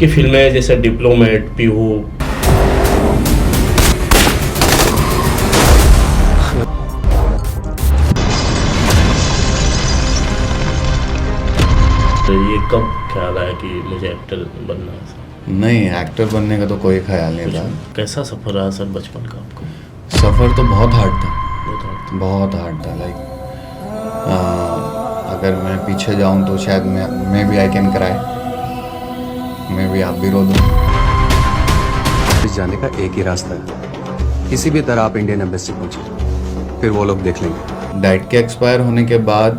उनकी फिल्में जैसे डिप्लोमेट, पीहू, तो ये कब ख्याल आया कि मुझे एक्टर बनना है सर? नहीं, एक्टर बनने का तो कोई ख्याल नहीं था। कैसा सफ़र रहा सर बचपन का आपका? सफ़र तो बहुत हार्ड था, बहुत hard था। बहुत हार्ड था। लाइक अगर मैं पीछे जाऊं तो शायद मैं भी आई कैन क्राई, मैं भी आप भी रो दो। ऑफिस जाने का एक ही रास्ता है, किसी भी तरह आप इंडियन एम्बेसी पहुंचे, फिर वो लोग देख लेंगे। डैड के एक्सपायर होने के बाद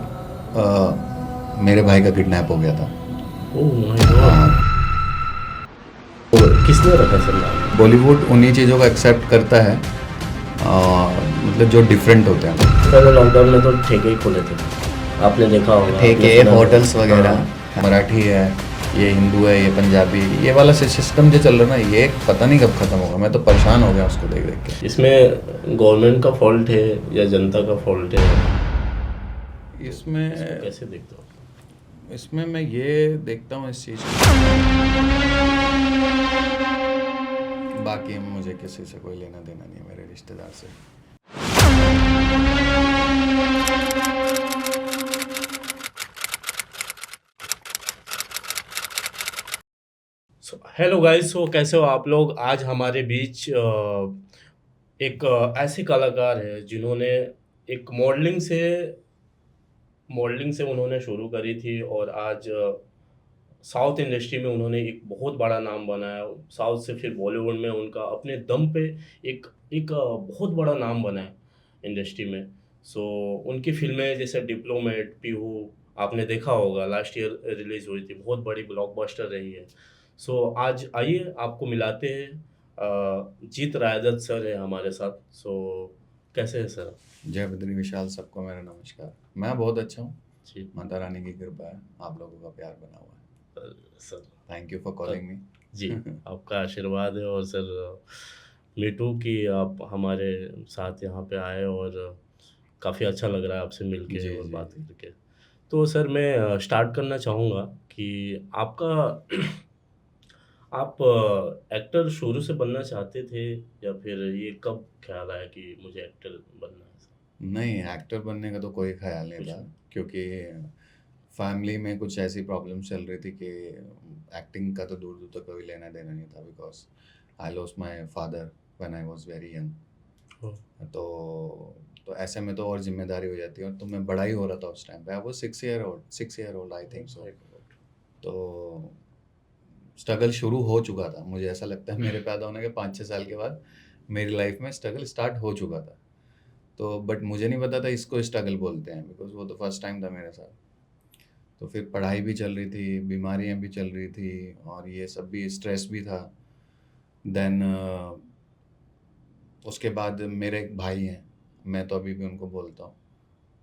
मेरे भाई का किडनैप हो गया था। Oh my God. तो किसने रखा सर नाम? बॉलीवुड उन्हीं चीज़ों को एक्सेप्ट करता है, मतलब जो डिफरेंट होते हैं। पहले लॉकडाउन में तो ठेके ही खोले थे, आपने देखा होगा। ठेके, आपने सुना होटल्स होगा। वगैरह, हाँ। मराठी है, ये हिंदू है, ये पंजाबी, ये वाला सिस्टम जो चल रहा है ना, ये पता नहीं कब खत्म होगा। मैं तो परेशान हो गया उसको देख देख के। इसमें गवर्नमेंट का फॉल्ट है या जनता का फॉल्ट है? इसको इसमें कैसे देखते हो? इसमें मैं ये देखता हूँ इस चीज़ को, बाकी मुझे किसी से कोई लेना देना नहीं है, मेरे रिश्तेदार से। हेलो गाइस, सो कैसे हो आप लोग? आज हमारे बीच एक ऐसे कलाकार है जिन्होंने एक मॉडलिंग से उन्होंने शुरू करी थी और आज साउथ इंडस्ट्री में उन्होंने एक बहुत बड़ा नाम बनाया। साउथ से फिर बॉलीवुड में उनका अपने दम पे एक एक बहुत बड़ा नाम बना है इंडस्ट्री में। सो उनकी फिल्में जैसे डिप्लोमेट, पीहू, आपने देखा होगा, लास्ट ईयर रिलीज हुई थी, बहुत बड़ी ब्लॉकबस्टर रही है। सो आज आइए आपको मिलाते हैं। जीत रायदत सर है हमारे साथ। सो कैसे हैं सर? जय बद्री विशाल, सबको मेरा नमस्कार। मैं बहुत अच्छा हूँ, जी माता रानी की कृपा है, आप लोगों का प्यार बना हुआ है। Sir. Thank you for calling me. जी, आपका आशीर्वाद है और सर मीटू कि आप हमारे साथ यहाँ पे आए और काफ़ी अच्छा लग रहा है आपसे मिलके जी और जी बात जी। करके। तो सर मैं स्टार्ट करना चाहूँगा कि आपका आप एक्टर शुरू से बनना चाहते थे या फिर ये कब ख्याल आया कि मुझे एक्टर बनना है सर? नहीं, एक्टर बनने का तो कोई ख्याल नहीं कुछ था, नहीं। क्योंकि फैमिली में कुछ ऐसी प्रॉब्लम चल रही थी कि एक्टिंग का तो दूर दूर तक कोई लेना देना नहीं था। Because I lost my father when I was very young. ओह, तो ऐसे में तो और जिम्मेदारी हो जाती है, और तो मैं बड़ा ही हो रहा था उस टाइम पे। I was 6 year old I think so. My God. तो स्ट्रगल शुरू हो चुका था, मुझे ऐसा लगता है मेरे पैदा होने के 5-6 साल के बाद मेरी लाइफ में स्ट्रगल स्टार्ट हो चुका था। तो बट मुझे नहीं पता था इसको स्ट्रगल बोलते हैं, बिकॉज वो तो फर्स्ट टाइम था मेरे साथ। तो फिर पढ़ाई भी चल रही थी, बीमारियां भी चल रही थी, और ये सब भी, स्ट्रेस भी था। देन उसके बाद मेरे एक भाई हैं, मैं तो अभी भी उनको बोलता हूँ।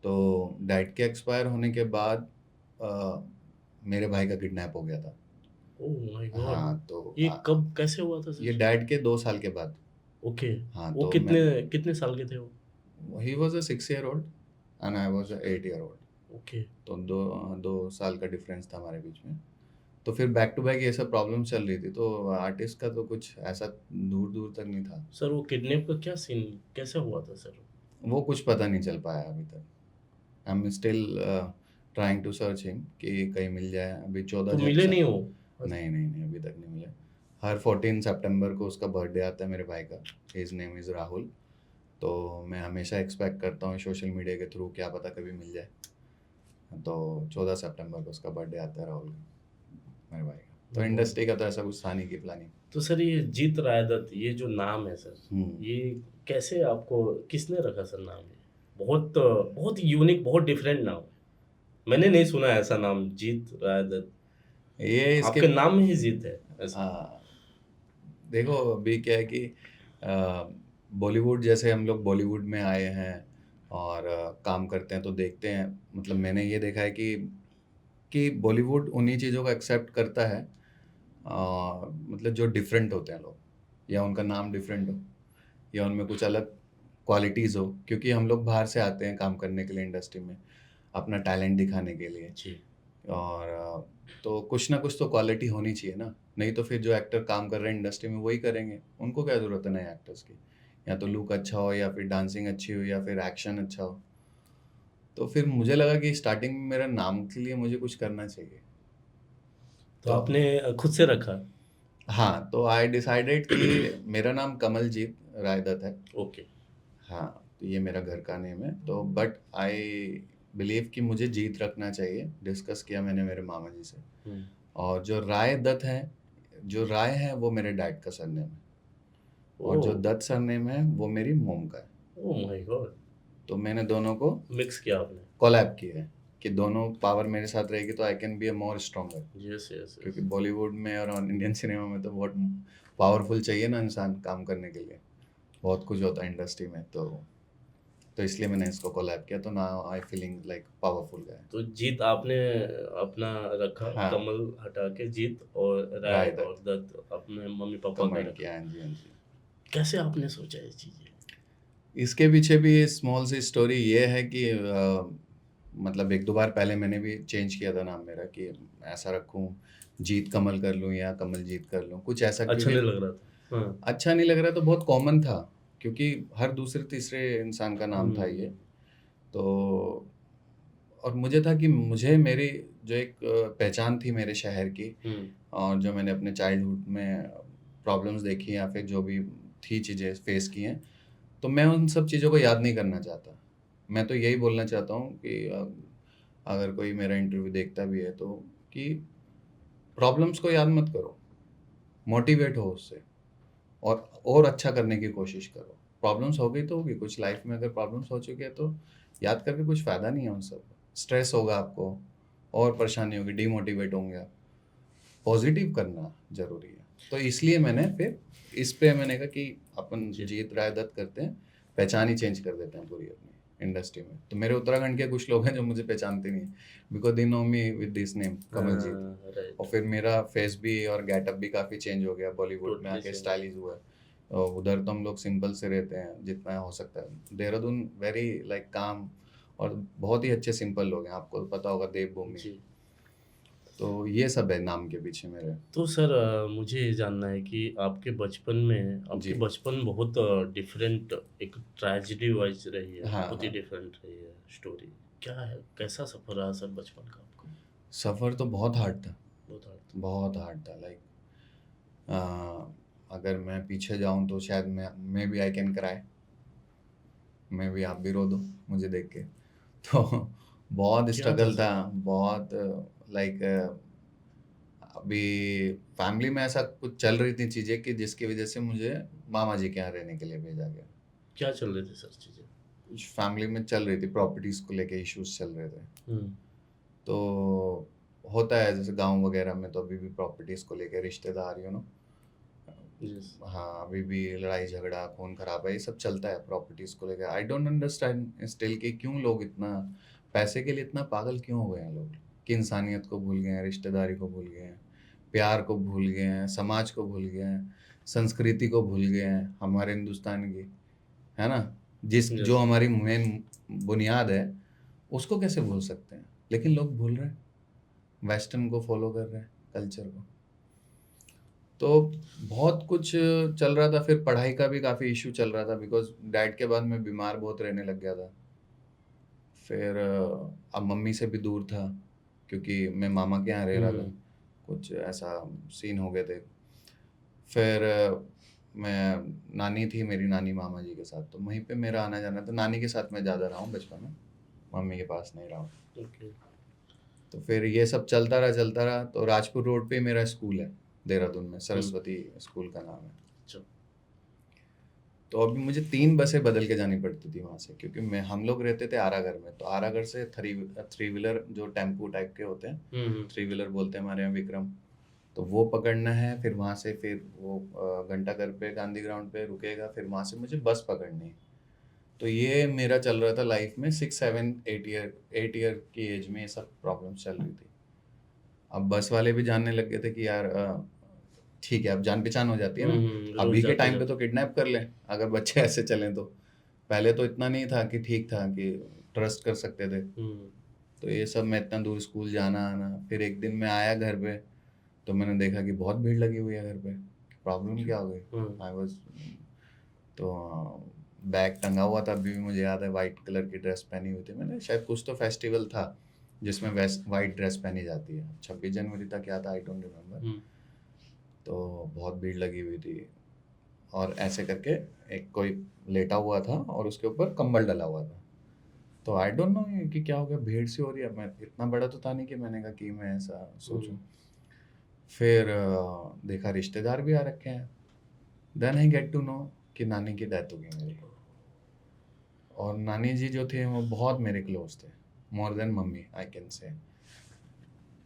तो डैड के एक्सपायर होने के बाद मेरे भाई का किडनैप हो गया था। Oh my God. हाँ, तो ये कब कैसे हुआ था ये सर? डैड के 2 साल के बाद। ओके। हाँ, वो तो मैं, कितने कितने साल के थे वो? He was a 6 year old and I was a 8 year old. Okay. तो दो साल का डिफरेंस था हमारे बीच में। तो फिर बैक टू बैक ये सब प्रॉब्लम चल रही थी, तो आर्टिस्ट का तो कुछ ऐसा दूर दूर तक नहीं था। सर वो किडनैप का क्या सीन कैसे हुआ था सर? वो कुछ पता नहीं चल पाया अभी तक। I am still trying to search him कि कहीं मिल जाए। अभी 14 तो जन मिले सा, नहीं वो? नहीं नहीं नहीं, अभी तक नहीं मिले। हर 14 सितंबर को उसका बर्थडे आता है मेरे भाई का। His name is Rahul. तो मैं हमेशा एक्सपेक्ट करता हूँ सोशल मीडिया के थ्रू, क्या पता कभी मिल जाए। तो 14 सितंबर को उसका बर्थडे आता है राहुल का, मेरे भाई का। तो इंडस्ट्री का तो ऐसा कुछ था नहीं की प्लानिंग। तो सर ये जीत रायदत ये जो नाम है सर, हम्म। ये कैसे आपको किसने रखा सर नाम ये? बहुत बहुत यूनिक, बहुत डिफरेंट नाम है। मैंने नहीं सुना ऐसा नाम, जीत रायदत। ये इसके आपके नाम में ही जीत है ऐसा? आ, देखो अभी क्या है कि बॉलीवुड, जैसे हम लोग बॉलीवुड में आए हैं और काम करते हैं तो देखते हैं, मतलब मैंने ये देखा है कि बॉलीवुड उन्हीं चीज़ों को एक्सेप्ट करता है, मतलब जो डिफरेंट होते हैं लोग, या उनका नाम डिफरेंट हो, या उनमें कुछ अलग क्वालिटीज़ हो। क्योंकि हम लोग बाहर से आते हैं काम करने के लिए इंडस्ट्री में, अपना टैलेंट दिखाने के लिए। जी। और तो कुछ ना कुछ तो क्वालिटी होनी चाहिए ना, नहीं तो फिर जो एक्टर काम कर रहे हैं इंडस्ट्री में वही करेंगे, उनको क्या ज़रूरत है नए एक्टर्स की, या तो लुक अच्छा हो या फिर डांसिंग अच्छी हो या फिर एक्शन अच्छा हो। तो फिर मुझे लगा कि स्टार्टिंग में मेरा नाम के लिए मुझे कुछ करना चाहिए। तो तो आपने खुद से रखा? हाँ, तो आई डिसाइडेड कि मेरा नाम कमलजीत राय दत्त है। ओके। हाँ, तो ये मेरा घर का नेम है, तो बट आई बिलीव कि मुझे जीत रखना चाहिए। डिस्कस किया मैंने मेरे मामा जी से, हुँ। और जो राय दत्त है, जो राय है वो मेरे डैड का सरनेम है, और जो ओह! दत्त सरनेम है वो मेरी मॉम का है। Oh my God! तो मैंने दोनों को मिक्स किया आपने। कोलैब किया है कि दोनों पावर मेरे साथ रहेगी तो I can be a more stronger. Yes, yes, क्योंकि यस। बॉलीवुड में और इंडियन सिनेमा में तो बहुत पावरफुल चाहिए ना इंसान काम करने के लिए, बहुत कुछ होता है इंडस्ट्री में, तो इसलिए मैंने इसको कोलैब किया, तो now I feeling like powerful guy. तो जीत आपने अपना रखा, हाँ, कमल हटा के जीत, और राय राय दत्त और दत्त अपने मम्मी-पापा का कमेंट रखा। किया, हाँ जी, हाँ जी। कैसे आपने सोचा ये चीज़ें? इसके पीछे भी स्मॉल सी स्टोरी ये है कि मतलब 1-2 बार पहले मैंने भी चेंज किया था नाम मेरा कि ऐसा रखूँ, जीत कमल कर लूँ या कमल जीत कर लूँ, कुछ ऐसा, अच्छा क्योंकि नहीं लग रहा था? हाँ। अच्छा नहीं लग रहा तो बहुत कॉमन था, क्योंकि हर दूसरे-तीसरे इंसान का नाम था ये। हुँ, तो और मुझे था कि मुझे मेरी जो एक पहचान थी मेरे शहर की, हुँ। और जो मैंने अपने चाइल्डहुड में प्रॉब्लम्स देखी या फिर जो भी थी चीज़ें फेस की हैं, तो मैं उन सब चीज़ों को याद नहीं करना चाहता। मैं तो यही बोलना चाहता हूँ कि अगर कोई मेरा इंटरव्यू देखता भी है तो, कि प्रॉब्लम्स को याद मत करो, मोटिवेट हो उससे, और अच्छा करने की कोशिश करो। प्रॉब्लम्स हो गई तो होगी, कुछ लाइफ में अगर प्रॉब्लम्स हो चुकी है तो याद करके कुछ फ़ायदा नहीं है उन सब। स्ट्रेस होगा आपको, और परेशानी होगी, डिमोटिवेट होंगे आप। पॉज़िटिव करना ज़रूरी है। तो इसलिए मैंने फिर इस पे मैंने कहा कि अपन जी। जीत राय दत्त करते हैं, पहचान ही चेंज कर देते हैं पूरी अपनी इंडस्ट्री में। तो मेरे उत्तराखंड के कुछ लोग हैं जो मुझे पहचानते नहीं हैं, because they know me with this name Kamaljeet. हाँ, और राइट। फिर मेरा फेस भी और गेटअप भी काफ़ी चेंज हो गया, बॉलीवुड में टोटली आके चेंज। स्टाइलिश हुआ है। उधर तो हम लोग सिंपल से रहते हैं जितना हो सकता है। देहरादून वेरी लाइक काम, और बहुत ही अच्छे सिंपल लोग हैं, आपको पता होगा देवभूमि। जी। तो ये सब है नाम के पीछे मेरे। तो सर, मुझे ये जानना है कि आपकी जी। बचपन बहुत डिफरेंट, एक ट्रेजेडी वाइज रही है, हाँ, बहुत ही हाँ। डिफरेंट रही है स्टोरी। क्या है, कैसा सफ़र रहा सर बचपन का आपका? सफ़र तो बहुत हार्ड था, बहुत हार्ड बहुत हार्ड था, लाइक अगर मैं पीछे जाऊँ तो शायद मैं भी आई कैन क्राई, मैं भी, आप भी रो दो मुझे देख के। तो बहुत था। क्या था स्ट्रगल था, सर? बहुत लाइक अभी फैमिली में ऐसा कुछ चल रही थी चीज़ें कि जिसकी वज़ह से मुझे मामा जी के यहाँ रहने के लिए भेजा गया। क्या चल रही थी सर चीज़ें? कुछ फैमिली में चल रही थी, प्रॉपर्टीज़ को लेके इश्यूज़ चल रहे थे। हुँ। तो होता है जैसे गाँव वगैरह में, तो अभी भी प्रॉपर्टीज़ को लेके रिश्तेदार यस। हाँ, अभी भी लड़ाई झगड़ा, खून खराबा, ये सब चलता है प्रॉपर्टीज़ को लेके। आई डोंट अंडरस्टैंड स्टिल कि क्यों लोग इतना पैसे के लिए इतना पागल क्यों हो गए हैं लोग? कि इंसानियत को भूल गए हैं, रिश्तेदारी को भूल गए हैं, प्यार को भूल गए हैं, समाज को भूल गए हैं, संस्कृति को भूल गए हैं हमारे हिंदुस्तान की, है ना? जो यस। हमारी मेन बुनियाद है, उसको कैसे भूल सकते हैं? लेकिन लोग भूल रहे हैं, वेस्टर्न को फ़ॉलो कर रहे हैं, कल्चर को। तो बहुत कुछ चल रहा था, फिर पढ़ाई का भी काफ़ी इश्यू चल रहा था, बिकॉज़ डैड के बाद मैं बीमार बहुत रहने लग गया था। फिर अब मम्मी से भी दूर था, क्योंकि मैं मामा के यहाँ रह रहा था, हुँ। कुछ ऐसा सीन हो गए थे। फिर मैं नानी थी मेरी, नानी मामा जी के साथ, तो वहीं पे मेरा आना-जाना था। नानी के साथ मैं ज़्यादा रहा हूँ बचपन में, मम्मी के पास नहीं रहा हूँ। ओके। तो फिर ये सब चलता रहा, तो राजपुर रोड पे ही मेरा स्कूल है, देहरादून में, हुँ। सरस्वती स्कूल का नाम है। अच्छा। तो अभी मुझे 3 बसें बदल के जानी पड़ती थी वहाँ से, क्योंकि हम लोग रहते थे आरागढ़ में, तो आरागढ़ से थ्री व्हीलर जो टेम्पू टाइप के होते हैं, हुँ, हुँ। थ्री व्हीलर बोलते हैं हमारे यहाँ, विक्रम, तो वो पकड़ना है। फिर वहाँ से फिर वो घंटाघर पे गांधी ग्राउंड पे रुकेगा, फिर वहाँ से मुझे बस पकड़नी है। तो ये मेरा चल रहा था लाइफ में 6, 7, 8 ईयर की एज में, ये सब प्रॉब्लम्स चल रही थी। अब बस वाले भी जानने लग गए थे कि यार ठीक है, अब जान पहचान हो जाती है हुँ, ना। हुँ। रोज़ अभी के टाइम पे जाते-जाते। तो किडनैप कर लें अगर बच्चे ऐसे चलें तो। पहले तो इतना नहीं था कि ठीक था कि ट्रस्ट कर सकते थे। हुँ। तो ये सब मैं इतना दूर स्कूल जाना आना, फिर एक दिन मैं आया घर पे तो मैंने देखा कि बहुत भीड़ लगी हुई है घर पे, प्रॉब्लम क्या हो गई। आई वाज तो बैग टंगा हुआ था, अभी भी मुझे याद है, वाइट कलर की ड्रेस पहनी हुई थी मैंने, शायद कुछ तो फेस्टिवल था जिसमें वाइट ड्रेस पहनी जाती है, 26 जनवरी था क्या था, आई डोंट रिमेम्बर। तो बहुत भीड़ लगी हुई थी और ऐसे करके एक कोई लेटा हुआ था और उसके ऊपर कंबल डला हुआ था। तो आई डोंट नो कि क्या हो गया, भीड़ सी हो रही है, मैं इतना बड़ा तो था नहीं कि मैंने कहा कि मैं ऐसा सोचूं। फिर देखा रिश्तेदार भी आ रखे हैं, then I get to know कि नानी की डेथ हो गई मेरी। और नानी जी जो थे वो बहुत मेरे क्लोज थे, more than mummy I can say.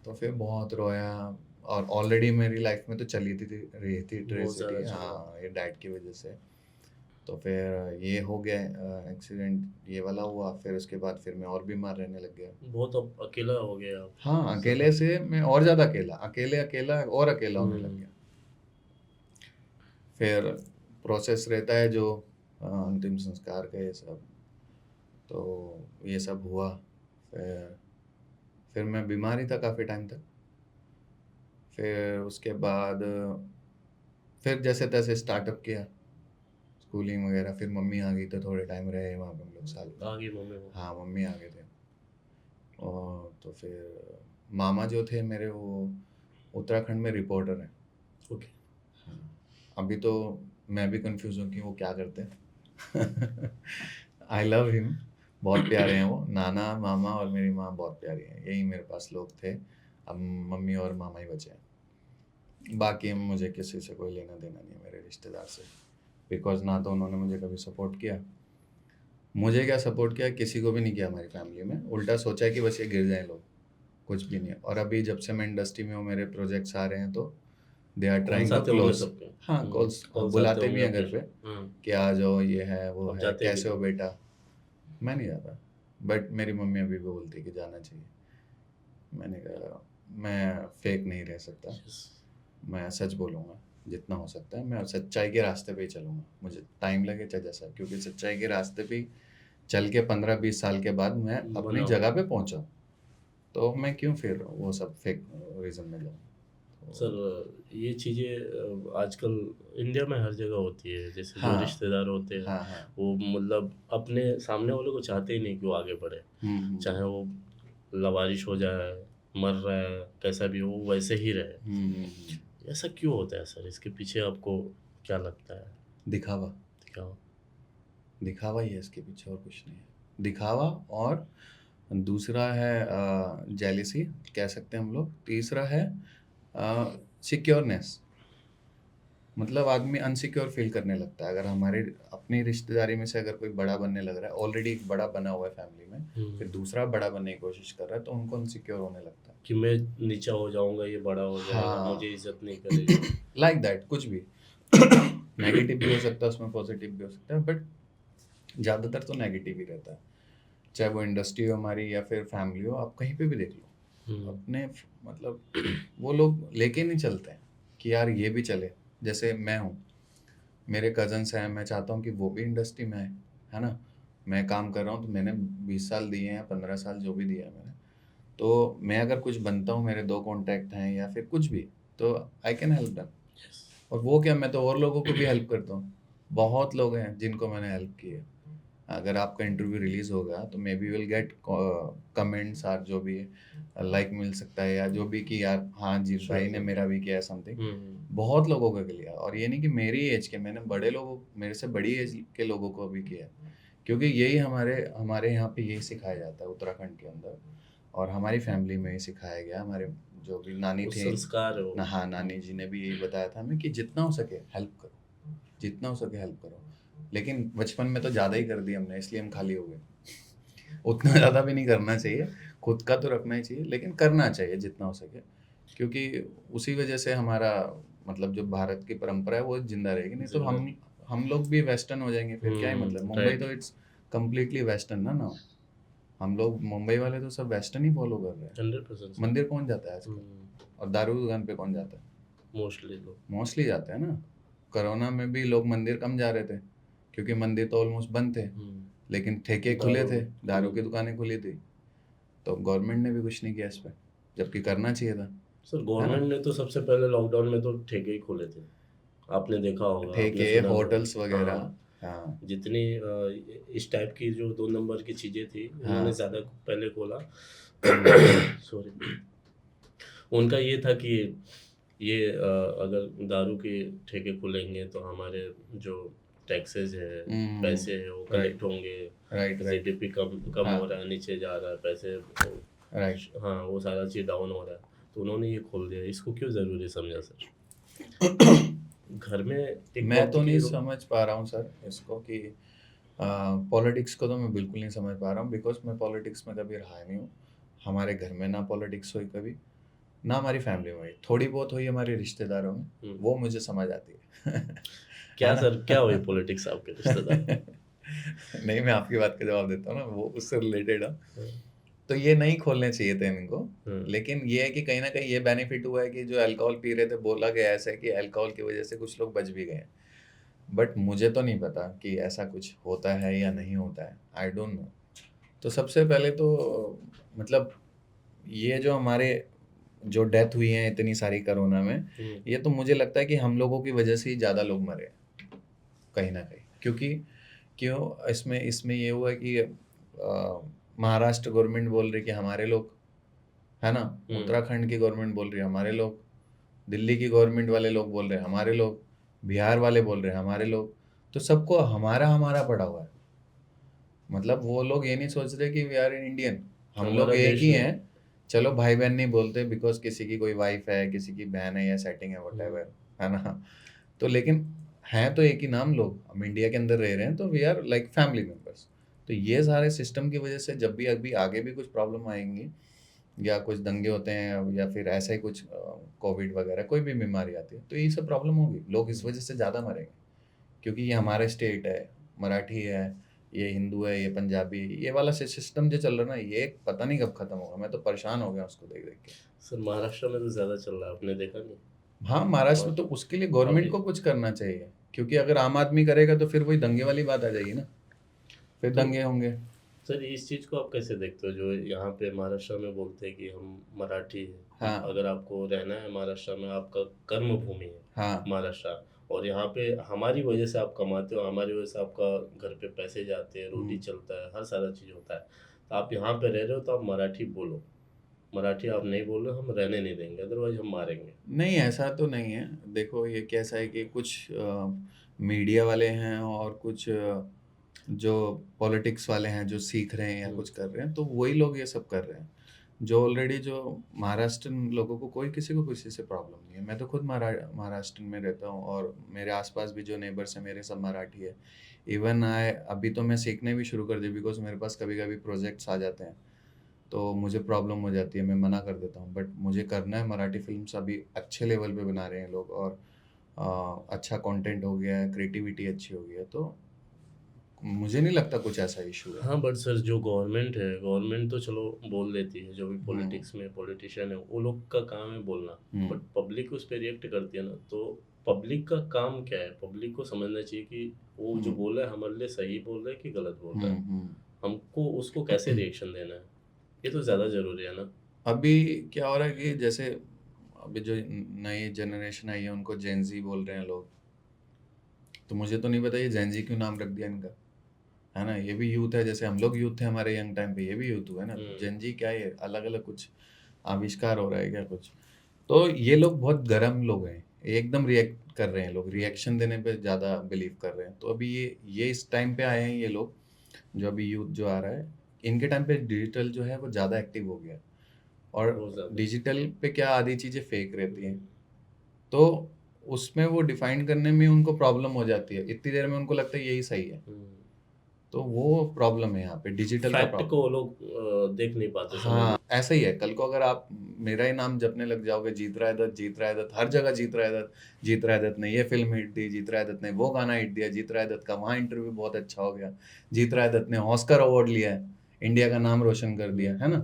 तो फिर बहुत रोया, और ऑलरेडी मेरी लाइफ में तो चली थी रही थी बहुत ट्रेजिडी, ज़्यादा चला। हाँ, ये डैड की वजह से। तो फिर ये हो गया एक्सीडेंट, ये वाला हुआ, फिर उसके बाद फिर मैं और बीमार रहने लग गया। बहुत अब अकेला हो गया आप। हाँ, अकेले से मैं और ज़्यादा अकेला, अकेला और अकेला होने लग गया। फिर प्रोसेस रहता है जो अंतिम संस्कार का, ये सब, तो ये सब हुआ। फिर मैं बीमार ही था काफ़ी टाइम तक। फिर उसके बाद फिर जैसे तैसे स्टार्टअप किया, स्कूलिंग वगैरह। फिर मम्मी आ गई तो थोड़े टाइम रहे वहाँ पे हम लोग, साल में। आगे मम्मी को। हाँ, मम्मी आ गए थे। और तो फिर मामा जो थे मेरे, वो उत्तराखंड में रिपोर्टर हैं। ओके। हाँ, अभी तो मैं भी कंफ्यूज हूँ कि वो क्या करते हैं। आई लव हिम, बहुत प्यारे हैं वो, नाना मामा और मेरी माँ बहुत प्यारी हैं, यही मेरे पास लोग थे। अब मम्मी और मामा ही बचे हैं, बाकी मुझे किसी से कोई लेना देना नहीं है मेरे रिश्तेदार से, बिकॉज ना तो उन्होंने मुझे कभी सपोर्ट किया, मुझे क्या सपोर्ट किया, किसी को भी नहीं किया हमारी फैमिली में। उल्टा सोचा है कि बस ये गिर जाए लोग, कुछ भी नहीं। और अभी जब से मैं इंडस्ट्री में हूँ, मेरे प्रोजेक्ट्स आ रहे हैं, तो they are trying calls to आते होंगे क्लोज। सबके। हाँ, कॉल्स कॉल्स आते बुलाते भी होंगे हैं घर आपके। पे कि आ जाओ, ये है वो आप है, जाते भी कैसे हो नहीं। बेटा। मैं नहीं जाता, बट मेरी मम्मी अभी भी बोलती है कि जाना चाहिए। मैंने कहा मैं फेक नहीं रह सकता, Yes. मैं सच बोलूँगा जितना हो सकता है, मैं सच्चाई के रास्ते पे ही चलूँगा, मुझे टाइम लगे चाहे जैसा, क्योंकि सच्चाई के रास्ते पे ही चल के 15-20 साल के बाद मैं अपनी बना जगह पे पहुंचा, तो मैं क्यों फिर वो सब फेक रीजन में जाऊँ। सर ये चीज़ें आजकल इंडिया में हर जगह होती है, जैसे जो हाँ, रिश्तेदार होते हैं हाँ, हाँ। वो मतलब अपने सामने वाले को चाहते ही नहीं कि वो आगे बढ़े, चाहे वो लवारिश हो जाए, मर रहा है, कैसा भी हो, वो वैसे ही रहे। ऐसा क्यों होता है सर? इसके पीछे आपको क्या लगता है? दिखावा, क्या? दिखावा ही है इसके पीछे, और कुछ नहीं है। दिखावा, और दूसरा है जेलिसी कह सकते हैं हम लोग, तीसरा है सिक्योरनेस। मतलब आदमी अनसिक्योर फील करने लगता है अगर हमारे अपनी रिश्तेदारी में से अगर कोई बड़ा बनने लग रहा है, ऑलरेडी एक बड़ा बना हुआ है फैमिली में, फिर दूसरा बड़ा बनने की कोशिश कर रहा है, तो उनको अनसिक्योर होने लगता है कि मैं नीचा हो जाऊंगा, ये बड़ा हो जाएगा, हाँ, मुझे इज्जत नहीं करेगा। लाइक दैट, कुछ भी। नेगेटिव भी हो सकता है उसमें, पॉजिटिव भी हो सकता है, बट ज़्यादातर तो नेगेटिव ही रहता है। चाहे वो इंडस्ट्री हो हमारी या फिर फैमिली हो, आप कहीं पे भी देख लो, अपने मतलब वो लोग लेके नहीं चलते हैं कि यार ये भी चले। जैसे मैं हूँ, मेरे कजन्स हैं, मैं चाहता हूँ कि वो भी इंडस्ट्री में है ना। मैं काम कर रहा हूँ तो मैंने 20 साल दिए हैं, 15 साल जो भी दिया है मैंने, तो मैं अगर कुछ बनता हूँ, मेरे 2 कॉन्टैक्ट हैं या फिर कुछ भी, तो आई कैन हेल्प देम। और वो क्या, मैं तो और लोगों को भी हेल्प करता हूँ, बहुत लोग हैं जिनको मैंने हेल्प की है। अगर आपका इंटरव्यू रिलीज होगा तो may be will get comments और जो भी लाइक मिल सकता है, या जो भी कि यार हाँ जी भाई ने मेरा भी किया है समथिंग। बहुत लोगों का किया, और ये नहीं कि मेरी एज के, मैंने बड़े लोगों, मेरे से बड़ी एज के लोगों को भी किया, क्योंकि यही हमारे यहाँ पे यही सिखाया जाता है उत्तराखंड के अंदर, और हमारी फैमिली में ही सिखाया गया। हमारे जो भी नानी वो थे संस्कार है वो। ना, हाँ, नानी जी ने भी यही बताया था हमें कि जितना हो सके हेल्प करो, जितना हो सके हेल्प करो। लेकिन बचपन में तो ज़्यादा ही कर दिया हमने, इसलिए हम खाली हो गए। उतना ज़्यादा भी नहीं करना चाहिए, खुद का तो रखना ही चाहिए, लेकिन करना चाहिए जितना हो सके, क्योंकि उसी वजह से हमारा मतलब जो भारत की परंपरा है वो जिंदा रहेगी। नहीं तो हम लोग भी वेस्टर्न हो जाएंगे, फिर क्या ही मतलब। मुंबई तो इट्स कम्प्लीटली वेस्टर्न ना ना, हम लोग मुंबई वाले तो सब वेस्टर्न ही फॉलो कर रहे हैं। 100%। मंदिर कौन जाता है आजकल, और दारू दुकान पे कौन जाता है? मोस्टली लोग। मोस्टली जाते हैं ना। कोरोना में भी लोग मंदिर कम जा रहे थे, क्योंकि मंदिर तो ऑलमोस्ट बंद थे, लेकिन ठेके खुले थे, दारू की दुकानें खुली थी। तो गवर्नमेंट ने भी कुछ नहीं किया इस पे, जबकि करना चाहिए था, सर है ना? गवर्नमेंट ने तो सबसे पहले लॉकडाउन में तो ठेके ही खोले थे। आपने देखा होगा, आपने ठेके, सुना होटल्स होगा। वगैरह। हाँ, हाँ, जितनी इस टाइप की जो 2 नंबर की चीज़ें थी, उन्होंने हाँ। ज़्यादा पहले खोला। हुँ, सॉरी। उनका ये था कि ये अगर दारू के ठेके खुलेंगे तो हमारे जो टैक्सेस है, हुँ, पैसे हैं वो राइट, कलेक्ट होंगे, राइट, राइट। जीडीपी कम कम हो हाँ, रहा है, नीचे जा रहा है, पैसे राइट। हाँ, वो सारा चीज़ डाउन हो रहा है। तो उन्होंने ये खोल दिया, इसको क्यों ज़रूरी समझा सर? घर में एक मैं वक़्त तो की नहीं समझ पा रहा हूँ सर इसको कि पॉलिटिक्स को तो मैं बिल्कुल नहीं समझ पा रहा हूँ, बिकॉज़ मैं पॉलिटिक्स में कभी रहा नहीं हूँ। हमारे घर में ना पॉलिटिक्स हुई कभी, ना हमारी फैमिली में हुई। थोड़ी बहुत हुई हमारे रिश्तेदारों में, हुँ, वो मुझे समझ आती है। है क्या ना? सर, क्या हुई पॉलिटिक्स आपके रिश्तेदार में? नहीं, मैं आपकी बात का जवाब देता हूँ ना, वो उससे रिलेटेड है। हुँ, तो ये नहीं खोलने चाहिए थे इनको, हुँ, लेकिन ये है कि कहीं न कहीं ये बेनिफिट हुआ है कि जो अल्कोहल पी रहे थे, बोला गया ऐसा है कि अल्कोहल की वजह से कुछ लोग बच भी गए हैं। बट मुझे तो नहीं पता कि ऐसा कुछ होता है या नहीं होता है, आई डोंट नो। तो सबसे पहले तो मतलब ये जो हमारे जो डेथ हुई है इतनी सारी कोरोना में, हुँ, ये तो मुझे लगता है कि हम लोगों की वजह से ही ज़्यादा लोग मरे हैं, कहीं न कहीं। क्योंकि क्यों इसमें इसमें ये हुआ है कि महाराष्ट्र गवर्नमेंट बोल रही है कि हमारे लोग, है ना? हुँ, उत्तराखंड की गवर्नमेंट बोल रही है हमारे लोग, दिल्ली की गवर्नमेंट वाले लोग बोल रहे हैं हमारे लोग, बिहार वाले बोल रहे हैं हमारे लोग, तो सबको हमारा पड़ा हुआ है। मतलब वो लोग ये नहीं सोच रहे कि वी आर इन इंडियन, हम लोग हमारा एक देश ही नहीं। हैं। चलो भाई बहन नहीं बोलते बिकॉज किसी की कोई वाइफ है, किसी की बहन है या सेटिंग है, हुँ, व्हाटएवर, है ना? तो लेकिन हैं तो एक ही नाम लोग, हम इंडिया के अंदर रह रहे हैं तो we are like family members. तो ये सारे सिस्टम की वजह से जब भी अभी आगे भी कुछ प्रॉब्लम आएंगी या कुछ दंगे होते हैं या फिर ऐसा ही कुछ कोविड वगैरह कोई भी बीमारी आती है तो ये सब प्रॉब्लम होगी, लोग इस हुँ। वजह से ज़्यादा मरेंगे। क्योंकि ये हमारा स्टेट है, मराठी है, ये हिंदू है, ये पंजाबी है, ये वाला सिस्टम जो चल रहा है ना, ये पता नहीं कब खत्म होगा। मैं तो परेशान हो गया उसको देख देख के। सर महाराष्ट्र में तो ज़्यादा चल रहा है, आपने देखा नहीं? हाँ, महाराष्ट्र में और तो उसके लिए गवर्नमेंट अभी को कुछ करना चाहिए, क्योंकि अगर आम आदमी करेगा तो फिर वही दंगे वाली बात आ जाएगी ना, फिर तो दंगे होंगे। सर इस चीज़ को आप कैसे देखते हो, जो यहाँ पे महाराष्ट्र में बोलते हैं कि हम मराठी हैं, हाँ, अगर आपको रहना है महाराष्ट्र में, आपका कर्म भूमि है हाँ, महाराष्ट्र, और यहाँ पे हमारी वजह से आप कमाते हो, हमारी वजह से आपका घर पे पैसे जाते हैं, रोटी हुँ। चलता है, हर सारा चीज़ होता है। तो आप यहाँ पे रह रहे हो तो आप मराठी बोलो, मराठी आप नहीं बोल रहे हो, हम रहने नहीं देंगे, अदरवाइज़ हम मारेंगे। नहीं, ऐसा तो नहीं है। देखो ये कैसा है कि कुछ मीडिया वाले हैं और कुछ जो पॉलिटिक्स वाले हैं जो सीख रहे हैं या हुँ, कुछ कर रहे हैं, तो वही लोग ये सब कर रहे हैं। जो ऑलरेडी जो महाराष्ट्रन लोगों को कोई किसी को किसी से प्रॉब्लम नहीं है। मैं तो खुद महाराष्ट्र में रहता हूँ और मेरे आस-पास भी जो नेबर्स हैं मेरे सब मराठी है। इवन आई अभी तो मैं सीखने भी शुरू कर दी बिकॉज़ मेरे पास कभी-कभी प्रोजेक्ट्स आ जाते हैं। तो मुझे प्रॉब्लम हो जाती है, मैं मना कर देता हूँ। बट मुझे करना है, मराठी फ़िल्म्स अभी अच्छे लेवल पे बना रहे हैं लोग और अच्छा कंटेंट हो गया है, क्रिएटिविटी अच्छी हो गई है, तो मुझे नहीं लगता कुछ ऐसा इश्यू है। हाँ, बट सर जो गवर्नमेंट है, गवर्नमेंट तो चलो बोल देती है, जो भी हुँ, पॉलिटिक्स में पॉलिटिशियन है, वो लोग का काम है बोलना, हुँ, बट पब्लिक उस पे रिएक्ट करती है ना, तो पब्लिक का काम क्या है? पब्लिक को समझना चाहिए कि वो जो हुँ, बोल रहा है हमारे लिए सही बोल रहा है कि गलत बोल रहा हुँ, है? हुँ। हमको उसको कैसे रिएक्शन देना है? ये तो ज़्यादा ज़रूरी है ना? अभी क्या हो रहा है कि जैसे अभी जो नई जनरेशन आई है उनको जेन ज़ी बोल रहे हैं लोग। तो मुझे तो नहीं पता ये जेन ज़ी क्यों नाम रख दिया इनका, है ना? ये भी यूथ है, जैसे हम लोग यूथ थे हमारे यंग टाइम पे, ये भी यूथ हुए ना, तो हुँ, जेन ज़ी क्या है ये? अलग-अलग कुछ आविष्कार हो रहा है क्या कुछ? तो ये लोग बहुत गरम लोग हैं, ये एकदम रिएक्ट कर रहे हैं लोग, रिएक्शन देने पे ज़्यादा बिलीव कर रहे हैं। तो अभी ये इस टाइम पे आए हैं ये लोग, जो अभी यूथ जो आ रहा है, इनके टाइम पे डिजिटल जो है वो ज़्यादा एक्टिव हो गया है और बहुत ज़्यादा। डिजिटल पे क्या आधी चीज़ें फेक रहती हैं। हुँ, तो उसमें वो डिफाइन करने में उनको प्रॉब्लम हो जाती है, इतनी देर में उनको लगता है यही सही है। हुँ। तो वो प्रॉब्लम है यहाँ पे, डिजिटल का फैक्ट को प्रॉब्लम। वो लोग देख नहीं पाते, समझ हाँ, नहीं। ऐसा ही है। कल को अगर आप मेरा ही नाम जपने लग जाओगे, जीत रहा है दत्त, जीत रहा है दत्त, हर जगह जीत रहा है दत्त, जीत रहा है दत्त ने ये फ़िल्म हिट दी, जीत रहा है दत्त ने वो गाना हिट दिया, जीत रहा है दत्त का वहाँ इंटरव्यू बहुत अच्छा हो गया, जीत रहा है दत्त ने ऑस्कर अवार्ड लिया है, इंडिया का नाम रोशन कर दिया, हुँ, है ना?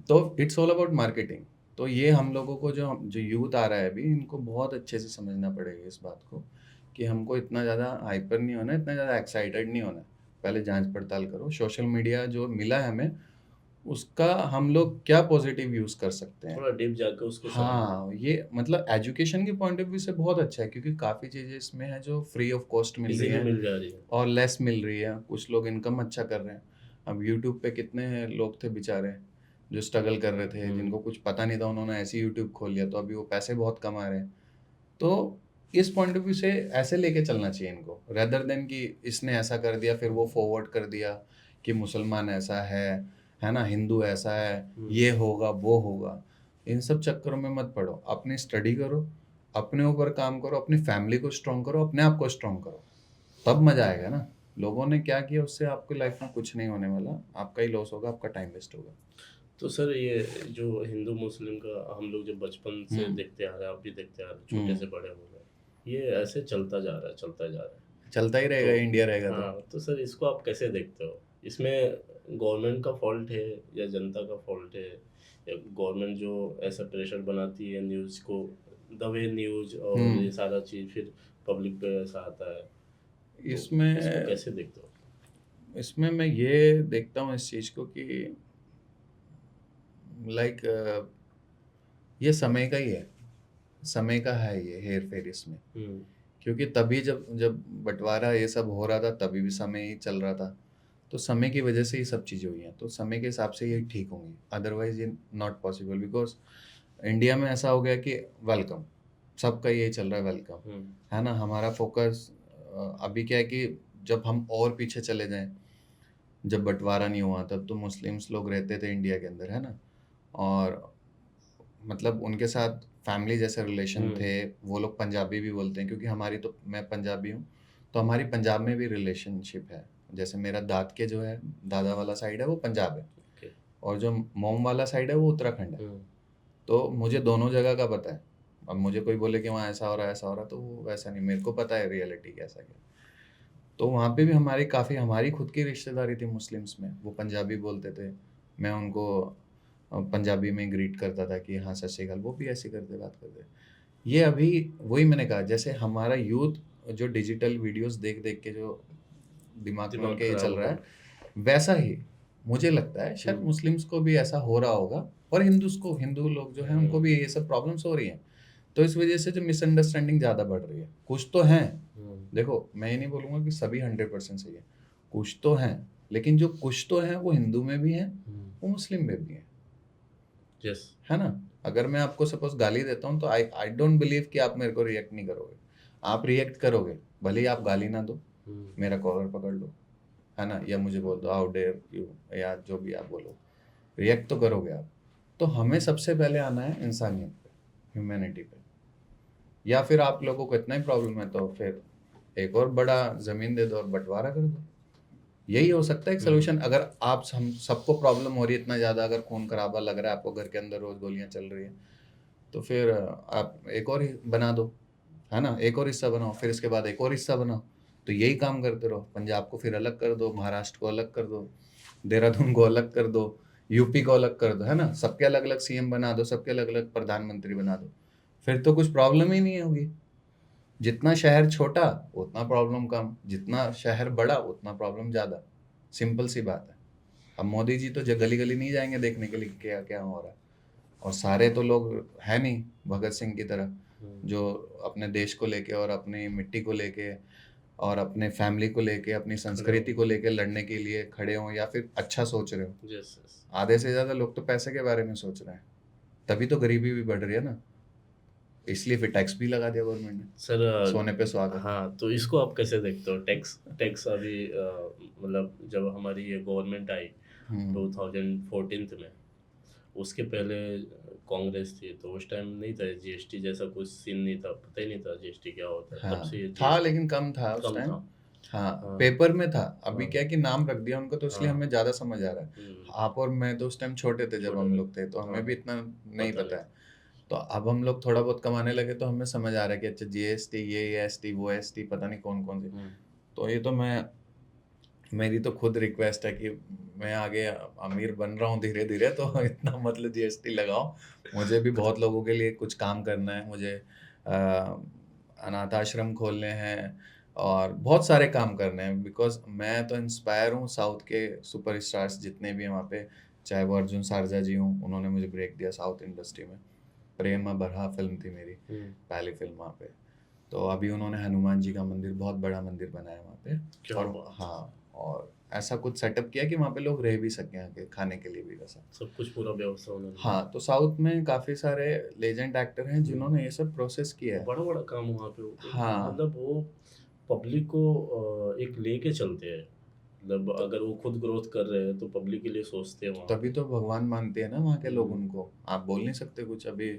तो इट्स ऑल अबाउट मार्केटिंग। तो ये हम लोगों को जो यूथ आ रहा है अभी, इनको बहुत अच्छे से समझना पड़ेगा इस बात को कि हमको इतना ज़्यादा हाइपर नहीं होना है, इतना ज़्यादा एक्साइटेड नहीं होना है। पहले जाँच-पड़ताल करो। सोशल मीडिया जो मिला है हमें उसका हम लोग क्या पॉजिटिव यूज़ कर सकते हैं। थोड़ा डीप जाके उसको समझो। हाँ, ये मतलब एजुकेशन के पॉइंट ऑफ व्यू से बहुत अच्छा है क्योंकि काफ़ी चीज़ें इसमें हैं जो फ्री ऑफ कॉस्ट मिल रही इजीली हैं मिल जा रही है। और लेस मिल रही है। कुछ लोग इनकम अच्छा कर रहे हैं। अब यूट्यूब पे कितने लोग थे बेचारे जो स्ट्रगल कर रहे थे, जिनको कुछ पता नहीं था, उन्होंने ऐसे ही यूट्यूब खोल लिया तो अभी वो पैसे बहुत कमा रहे हैं। तो इस पॉइंट ऑफ व्यू से ऐसे लेके चलना चाहिए इनको, रेदर देन कि इसने ऐसा कर दिया फिर वो फॉरवर्ड कर दिया कि मुसलमान ऐसा है ना, हिंदू ऐसा है, ये होगा वो होगा। इन सब चक्करों में मत पड़ो, अपनी स्टडी करो, अपने ऊपर काम करो, अपनी फैमिली को स्ट्रॉन्ग करो, अपने आप को स्ट्रॉन्ग करो, तब मजा आएगा ना। लोगों ने क्या किया उससे आपकी लाइफ में कुछ नहीं होने वाला, आपका ही लॉस होगा, आपका टाइम वेस्ट होगा। तो सर ये जो हिंदू मुस्लिम का हम लोग जब बचपन से हम्म। देखते आ रहे हैं, अभी देखते आ रहे हैं, छोटे से बड़े हो गए, ये ऐसे चलता जा रहा है, चलता जा रहा है। चलता ही रहेगा, तो इंडिया रहेगा तो। हाँ, तो सर इसको आप कैसे देखते हो? इसमें गवर्नमेंट का फॉल्ट है या जनता का फॉल्ट है, या गवर्नमेंट जो ऐसा प्रेशर बनाती है न्यूज़ को, दबे न्यूज़ और ये सारा चीज़ फिर पब्लिक पे ऐसा आता है, तो इसमें इसको कैसे देखते हो? इसमें मैं ये देखता हूँ इस चीज़ को कि लाइक ये समय का ही है, समय का है ये हेर फेर इसमें। हम्म। क्योंकि तभी जब जब बंटवारा ये सब हो रहा था तभी भी समय ही चल रहा था, तो समय की वजह से ये सब चीज़ें हुई हैं, तो समय के हिसाब से ये ठीक होंगी, अदरवाइज ये नॉट पॉसिबल। बिकॉज इंडिया में ऐसा हो गया कि वेलकम, सबका यही चल रहा है, वेलकम, है ना। हमारा फोकस अभी क्या है कि जब हम और पीछे चले जाएं, जब बंटवारा नहीं हुआ तब तो मुस्लिम्स लोग रहते थे इंडिया के अंदर, है ना, और मतलब उनके साथ फैमिली जैसे रिलेशन थे। वो लोग पंजाबी भी बोलते हैं क्योंकि हमारी तो, मैं पंजाबी हूँ, तो हमारी पंजाब में भी रिलेशनशिप है। जैसे मेरा दाद के जो है, दादा वाला साइड है वो पंजाब है, ओके। और जो मोम वाला साइड है वो उत्तराखंड है। तो मुझे दोनों जगह का पता है। अब मुझे कोई बोले कि वहाँ ऐसा हो रहा है ऐसा हो रहा है, तो वो वैसा नहीं, मेरे को पता है रियलिटी कैसा क्या। तो वहाँ पे भी हमारी काफ़ी, हमारी खुद की रिश्तेदारी थी मुस्लिम्स में, वो पंजाबी बोलते थे, मैं उनको पंजाबी में ग्रीट करता था कि हाँ सत श्री अकाल, वो भी ऐसे करते बात करते। ये अभी वही मैंने कहा, जैसे हमारा यूथ जो डिजिटल वीडियोस देख देख के जो दिमाग में दिमाग उनके ये खराब चल हो रहा है, गया। वैसा ही मुझे लगता है शायद मुस्लिम्स को भी ऐसा हो रहा होगा, और हिंदू लोग जो हैं उनको भी ये सब प्रॉब्लम्स हो रही हैं। तो इस वजह से जो मिसअंडरस्टैंडिंग ज़्यादा बढ़ रही है, कुछ तो हैं। देखो मैं ये नहीं बोलूँगा कि सभी 100% सही है, कुछ तो हैं, लेकिन जो कुछ तो हैं वो हिंदू में भी हैं, वो मुस्लिम में भी हैं, यस। है ना। अगर मैं आपको सपोज गाली देता हूँ तो आई आई डोंट बिलीव कि आप मेरे को रिएक्ट नहीं करोगे। आप रिएक्ट करोगे, भले ही आप गाली ना दो, मेरा कॉलर पकड़ लो, है ना, या मुझे बोल दो हाउ डेयर यू, या जो भी आप बोलो, रिएक्ट तो करोगे आप। तो हमें सबसे पहले आना है इंसानियत पे, ह्यूमैनिटी पे। या फिर आप लोगों को इतना ही प्रॉब्लम है तो फिर एक और बड़ा ज़मीन दे दो और बंटवारा कर दो, यही हो सकता है एक सोल्यूशन। अगर आप हम सबको प्रॉब्लम हो रही है इतना ज़्यादा, अगर खून खराबा लग रहा है आपको, घर के अंदर रोज़ गोलियां चल रही है, तो फिर आप एक और ही बना दो, है ना, एक और हिस्सा बनाओ, फिर इसके बाद एक और हिस्सा बनाओ। तो यही काम करते रहो, पंजाब को फिर अलग कर दो, महाराष्ट्र को अलग कर दो, देहरादून को अलग कर दो, यूपी को अलग कर दो, है ना, सबके अलग अलग सीएम बना दो, सबके अलग अलग प्रधानमंत्री बना दो, फिर तो कुछ प्रॉब्लम ही नहीं होगी। जितना शहर छोटा उतना प्रॉब्लम कम, जितना शहर बड़ा उतना प्रॉब्लम ज़्यादा, सिंपल सी बात है। अब मोदी जी तो गली गली नहीं जाएंगे देखने के लिए कि क्या क्या हो रहा है, और सारे तो लोग है नहीं भगत सिंह की तरह जो अपने देश को लेके और अपनी मिट्टी को लेके और अपने फैमिली को लेके, अपनी संस्कृति को लेके लड़ने के लिए खड़े हों या फिर अच्छा सोच रहे हो। Yes yes. आधे से ज़्यादा लोग तो पैसे के बारे में सोच रहे हैं, तभी तो गरीबी भी बढ़ रही है ना, इसलिए फिर टैक्स भी लगा दिया गवर्नमेंट ने, सर सोने पे सुहागा। हाँ, तो इसको आप कैसे देखते हो? टैक्स टैक्स अभी मतलब जब हमारी ये गवर्नमेंट आई 2014 में, उसके पहले कांग्रेस थी, तो उस टाइम नहीं था जीएसटी जैसा कुछ सीन, नहीं था, पता ही नहीं था जीएसटी क्या होता है, तब हाँ से ये था, जीएसटी लेकिन कम था उस कम टाइम। था। हाँ, हाँ। पेपर में था, अभी हाँ। क्या है कि नाम रख दिया उनको, तो इसलिए हाँ। हमें ज़्यादा समझ आ रहा है। आप और मैं तो उस टाइम छोटे थे जब छोटे हम थे। लोग थे, तो हमें हाँ, भी इतना नहीं पता पता नहीं। है। तो अब हम लोग थोड़ा बहुत कमाने लगे तो हमें समझ आ रहा है कि अच्छा जीएसटी, ये एसटी वो एसटी, पता नहीं कौन कौन सी। तो ये तो मेरी तो खुद रिक्वेस्ट है कि मैं आगे अमीर बन रहा हूँ धीरे धीरे, तो इतना मतलब जीएसटी लगाओ। मुझे भी बहुत लोगों के लिए कुछ काम करना है, मुझे अनाथ आश्रम खोलने हैं और बहुत सारे काम करने हैं, बिकॉज मैं तो इंस्पायर हूँ साउथ के सुपर स्टार्स जितने भी हैं वहाँ पे, चाहे वो अर्जुन सारजा जी हों, उन्होंने मुझे ब्रेक दिया साउथ इंडस्ट्री में। प्रेम बरहा फिल्म थी मेरी पहली फिल्म वहाँ पे। तो अभी उन्होंने हनुमान जी का मंदिर, बहुत बड़ा मंदिर बनाया वहाँ पे। क्या और बात। हाँ, और ऐसा कुछ सेटअप किया कि वहाँ पे लोग रह भी सकें, आके खाने के लिए भी वैसा। सब कुछ पूरा व्यवस्था उन्होंने। हाँ, तो साउथ में काफ़ी सारे लेजेंड एक्टर हैं जिन्होंने ये सब प्रोसेस किया है। बड़ा बड़ा काम वहाँ पे होते हैं। हाँ। मतलब वो पब्लिक को एक लेके चलते हैं। मतलब अगर वो खुद ग्रोथ कर रहे हैं तो पब्लिक के लिए सोचते हैं वहाँ तभी पे। तो भगवान मानते हैं ना वहाँ के लोग हम्म। उनको। आप बोल नहीं सकते कुछ। अभी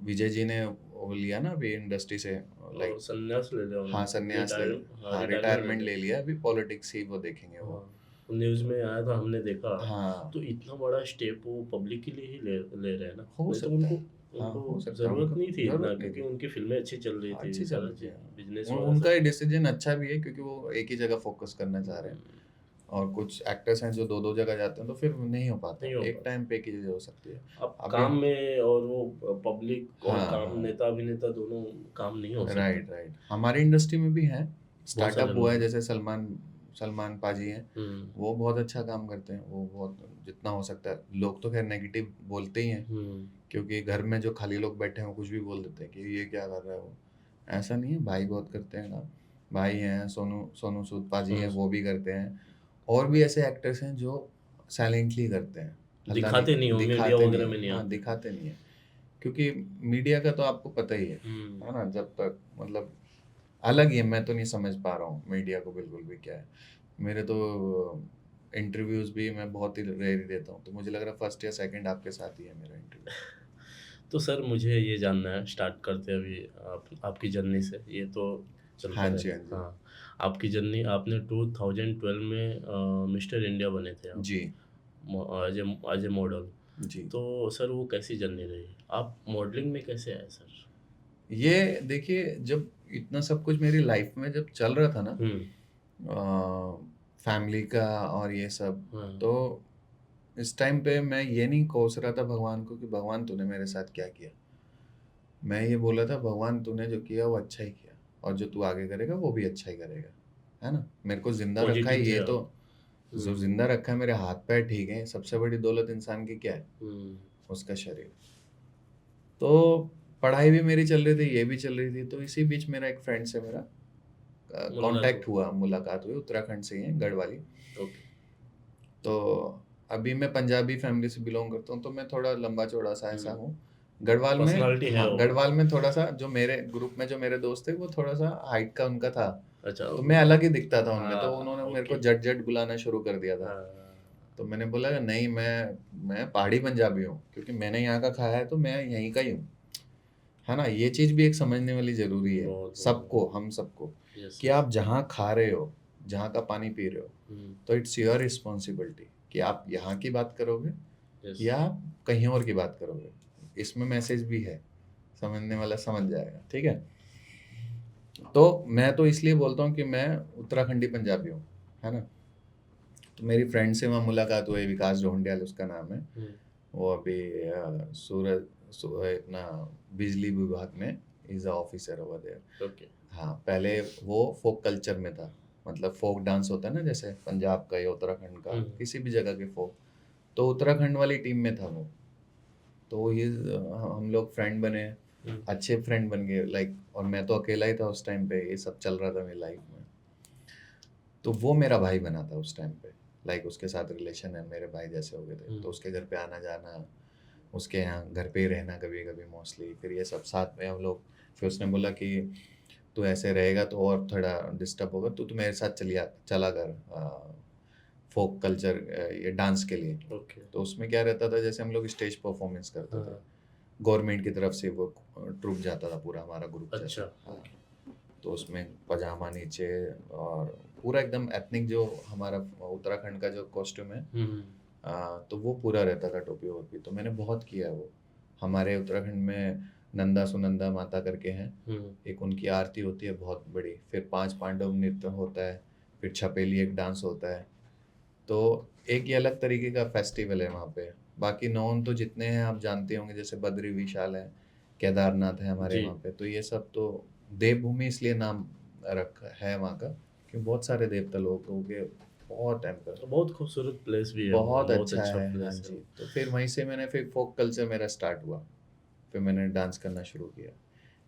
विजय जी ने वो लिया ना अभी इंडस्ट्री से, और लाइक संन्यास ले लिया हाँ उन्होंने। संन्यास ले हाँ रिटायरमेंट रिटायरमेंट ले ले लिया। लिया। अभी पॉलिटिक्स ही वो देखेंगे वो। हाँ, न्यूज़ में आया था, हमने देखा। हाँ, तो इतना बड़ा स्टेप वो पब्लिक के लिए ही ले रहे हैं ना। हो नहीं तो सकता उनको है। हाँ, हो उनको सकता है। ज़रूरत उनको नहीं थी इतना, जरूरत नहीं क्योंकि थी, उनकी फिल्में अच्छी चल रही थी, अच्छी चल सारा रही थी। चीज़ हाँ। बिजनेस उनका वगैरह ये डिसीजन अच्छा भी है क्योंकि वो एक ही जगह फोकस करना चाह रहे हैं। सब। और कुछ एक्टर्स हैं जो दो दो जगह जाते हैं तो फिर नहीं हो पाता। नहीं हो एक पाता। टाइम पे एक ही जगह हो सकती है। अब अभी काम में और वो पब्लिक और हाँ काम, हाँ, नेता अभिनेता दोनों काम नहीं हो सकता। Right right. हमारी इंडस्ट्री में भी हैं, बहुत सारे स्टार्टअप हुआ है, लोग। जैसे सलमान सलमान पाजी हैं। वो बहुत अच्छा काम करते हैं। वो बहुत जितना हो सकता है, लोग तो खैर नेगेटिव बोलते ही हैं क्योंकि घर में जो खाली लोग बैठे हैं वो कुछ भी बोल देते हैं कि ये क्या कर रहा है वो। ऐसा नहीं है, भाई बहुत करते हैं काम। भाई हैं, सोनू सोनू सूद पाजी हैं, वो भी करते हैं। और भी ऐसे एक्टर्स हैं जो साइलेंटली करते हैं, हल्ला दिखाते नहीं हो, मीडिया दिखाते नहीं वगैरह में है। नहीं हाँ, आते। दिखाते नहीं है क्योंकि मीडिया का तो आपको पता ही है ना। जब तक मतलब अलग ही है, मैं तो नहीं समझ पा रहा हूँ मीडिया को बिल्कुल भी क्या है। मेरे तो इंटरव्यूज भी मैं बहुत ही रेयर ही देता हूँ, तो मुझे लग रहा है फर्स्ट या सेकंड आपके साथ ही है मेरा इंटरव्यू। तो सर मुझे ये जानना है, स्टार्ट करते हैं अभी आपकी जर्नी से, ये तो चलता हाँ जी, रहेगा। हाँ जी। हाँ, आपकी जर्नी, आपने 2012 में मिस्टर इंडिया बने थे आप, जी एज ए मॉडल। जी। तो सर वो कैसी जर्नी रही? आप मॉडलिंग में कैसे आए सर? ये देखिए, जब इतना सब कुछ मेरी लाइफ में जब चल रहा था ना, फैमिली का और ये सब, हाँ। तो इस टाइम पे मैं ये नहीं कोस रहा था भगवान को कि भगवान तूने मेरे साथ क्या किया। मैं ये बोला था, भगवान तूने जो किया वो अच्छा ही किया, और जो तू आगे करेगा वो भी अच्छा ही करेगा, है ना। मेरे को जिंदा रखा है, पॉजिटिव थे ये तो आप। जो जिंदा रखा है, मेरे हाथ पैर ठीक है। सबसे बड़ी दौलत इंसान की क्या है? उसका शरीर। तो पढ़ाई भी मेरी चल रही थी, ये भी चल रही थी। तो इसी बीच मेरा एक फ्रेंड से मेरा कांटेक्ट हुआ, मुलाकात हुई। उत्तराखंड से ही है, गढ़वाली। ओके। तो अभी मैं पंजाबी फैमिली से बिलोंग करता हूँ, तो मैं थोड़ा लंबा चौड़ा सा ऐसा हूँ। गढ़वाल में, पर्सनालिटी है हाँ, वो। गढ़वाल में थोड़ा सा जो मेरे ग्रुप में जो मेरे दोस्त थे, वो थोड़ा सा हाइट का उनका था, अच्छा। तो मैं अलग ही दिखता था उनमें। तो हाँ, उन्होंने मेरे ओके। को जट जट बुलाना शुरू कर दिया था। हाँ, तो मैंने बोला नहीं, मैं पहाड़ी पंजाबी हूँ, क्योंकि मैंने यहाँ का खाया है तो मैं यहीं का ही हूँ, है ना। ये चीज़ भी एक समझने वाली ज़रूरी है बहुत सबको, हम सबको, यस। कि आप जहाँ खा रहे हो, जहाँ का पानी पी रहे हो, तो इट्स योर रिस्पॉन्सिबिलिटी कि आप यहाँ की बात करोगे या कहीं और की बात करोगे। इसमें मैसेज भी है, समझने वाला समझ जाएगा, ठीक है। तो मैं तो इसलिए बोलता हूँ कि मैं उत्तराखंडी पंजाबी हूँ, है ना। तो मेरी फ्रेंड से वहाँ मुलाकात हुई, विकास ढोंडियाल उसका नाम है। वो अभी अपना बिजली विभाग में is officer over there. Okay. हाँ, पहले वो फोक कल्चर में था, मतलब फोक डांस होता है ना, जैसे पंजाब का या उत्तराखंड का, किसी भी जगह के फोक, तो उत्तराखंड वाली टीम में था वो। तो ये हम लोग फ्रेंड बने, अच्छे फ्रेंड बन गए, लाइक। और मैं तो अकेला ही था उस टाइम पे, ये सब चल रहा था मेरी लाइफ में। तो वो मेरा भाई बना था उस टाइम पे, लाइक उसके साथ रिलेशन है, मेरे भाई जैसे हो गए थे। तो उसके घर पे आना जाना, उसके यहाँ घर पे ही रहना कभी कभी मोस्टली, फिर ये सब साथ में हम लोग। फिर उसने बोला कि तू ऐसे रहेगा तो और थोड़ा डिस्टर्ब होगा, तो मेरे साथ चला कर फोक कल्चर ये डांस के लिए। ओके। तो उसमें क्या रहता था, जैसे हम लोग स्टेज परफॉर्मेंस करते थे, गवर्नमेंट की तरफ से वो ट्रुप जाता था पूरा हमारा ग्रुप। अच्छा। हाँ, तो उसमें पजामा नीचे और पूरा एकदम एथनिक जो हमारा उत्तराखंड का जो कॉस्ट्यूम है, तो वो पूरा रहता था, टोपी वोपी। तो मैंने बहुत किया है वो। हमारे उत्तराखंड में नंदा सुनंदा माता करके हैं, एक उनकी आरती होती है बहुत बड़ी। फिर 5 पांडव नृत्य होता है, फिर छपेली एक डांस होता है। तो एक ये अलग तरीके का फेस्टिवल है वहाँ पे। बाकी नॉन तो जितने हैं आप जानते होंगे, जैसे बद्री विशाल है, केदारनाथ है हमारे वहाँ पे। तो ये सब तो देवभूमि इसलिए नाम रखा है वहाँ का, क्योंकि बहुत सारे देवता लोगों के बहुत टेम्पल, बहुत खूबसूरत प्लेस भी है वो, बहुत बहुत अच्छा अच्छा है। हाँ प्लेस है जी, वो। तो फिर वहीं से मैंने फिर फ़ोक कल्चर मेरा स्टार्ट हुआ। फिर मैंने डांस करना शुरू किया।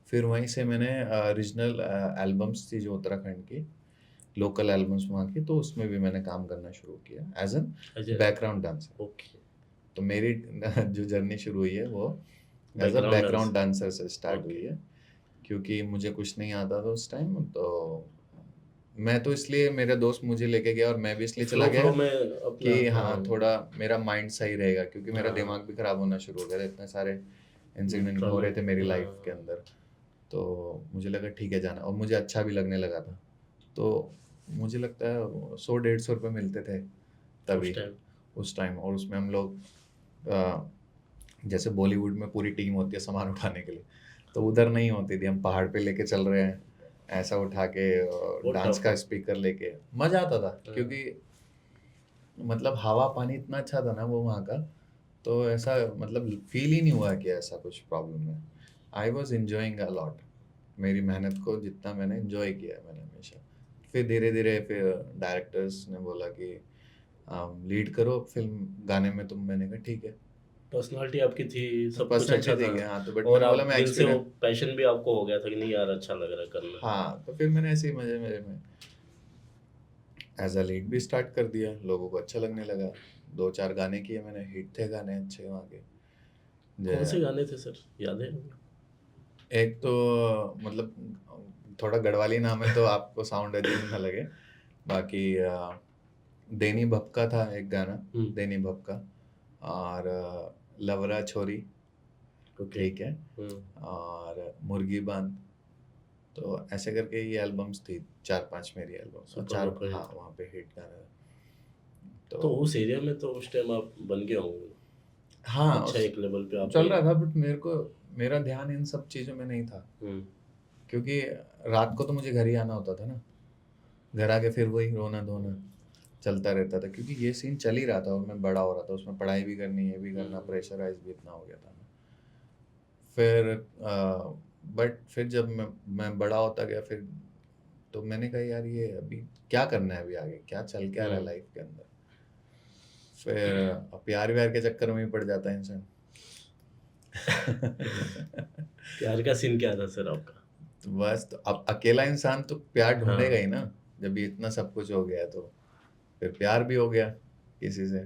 फिर वहीं से मैंने रीजनल एल्बम्स थी जो उत्तराखंड की, लोकल एल्बम्स वहाँ की, तो उसमें भी मैंने काम करना शुरू किया as an Ajay, background dancer. Okay, तो मेरी जो जर्नी शुरू हुई है वो as a background dance, background dancer से स्टार्ट हुई ओके। है। क्योंकि मुझे कुछ नहीं आता था उस टाइम, तो मैं तो इसलिए, मेरा दोस्त मुझे लेके गया और मैं भी इसलिए चला फ्लो गया फ्लो में अपना, कि हाँ, हाँ, थोड़ा मेरा माइंड सही रहेगा, क्योंकि मेरा हाँ, दिमाग भी खराब होना शुरू हो गया था, इतने सारे इंसिडेंट हो ट्रॉमा, रहे थे मेरी लाइफ के हाँ, अंदर। तो मुझे लगा ठीक है जाना, और मुझे अच्छा भी लगने लगा था। तो मुझे लगता है 100-150 रुपये मिलते थे उस तभी, टाइम, उस टाइम। और उसमें हम लोग अ, जैसे बॉलीवुड में पूरी टीम होती है सामान उठाने के लिए, तो उधर नहीं होती थी। हम पहाड़ पे लेके चल रहे हैं, ऐसा उठा के, बहुत डांस टफ का है। स्पीकर लेके, मजा आता था। हाँ, क्योंकि मतलब हवा पानी इतना अच्छा था ना वो वहाँ का, तो ऐसा मतलब फील ही नहीं हुआ कि ऐसा कुछ प्रॉब्लम है। I was enjoying a lot. मेरी मेहनत को जितना मैंने इंजॉय किया है मैंने हमेशा। फिर धीरे धीरे फिर डायरेक्टर्स ने बोला कि लीड करो फिल्म गाने में तुम। मैंने कहा ठीक है। पर्सनालिटी आपकी थी, सब कुछ पर्सनैलिटी अच्छा थी था, कि हाँ, तो बट और मैंने बोला आप मैं दिल से वो एक्सपीरियंस। पैशन भी आपको हो गया था कि नहीं यार अच्छा लग रहा है करना। हाँ, तो फिर मैंने ऐसे ही मजे मजे में एज अ लीड भी स्टार्ट कर दिया। लोगों को अच्छा लगने लगा। 2-4 गाने किए मैंने, हिट थे गाने अच्छे वहाँ के। कौन से जय, गाने थे सर, याद है? एक तो मतलब थोड़ा गढ़वाली नाम है तो आपको साउंड अजीब ना लगे। बाकी देनी भपका था एक गाना, हम्म, देनी भपका। और लवरा छोरी, ओके, ठीक है। और मुर्गी बांध। तो ऐसे करके ये एल्बम्स थी, 4-5 मेरी एल्बम्स, और सुपर 4 डुपर हाँ हिट। वहाँ पे हिट गाना था। तो तो उस एरिया में तो उस टाइम आप बन गए होंगे, हाँ, अच्छा उस एक लेवल पे चल आपने। रहा था, बट मेरा ध्यान इन सब चीज़ों में नहीं था। हम्म, क्योंकि रात को तो मुझे घर ही आना होता था ना। घर आके फिर वही रोना-धोना चलता रहता था, क्योंकि ये सीन चल ही रहा था और मैं बड़ा हो रहा था, उसमें पढ़ाई भी करनी, ये भी करना, हम्म, प्रेशराइज़ भी इतना हो गया था मैं। फिर बट फिर जब मैं बड़ा होता गया फिर, तो मैंने कहा यार ये अभी क्या करना है, अभी आगे क्या चल क्या रहा है हम्म। लाइफ के अंदर। फिर प्यार-व्यार के चक्कर में ही पड़ जाता है इंसान। प्यार का सीन क्या था सर आपका? तो बस, तो अब अकेला इंसान तो प्यार ढूँढेगा हाँ, ही ना, जब ये इतना सब कुछ हो गया है तो। फिर प्यार भी हो गया किसी से।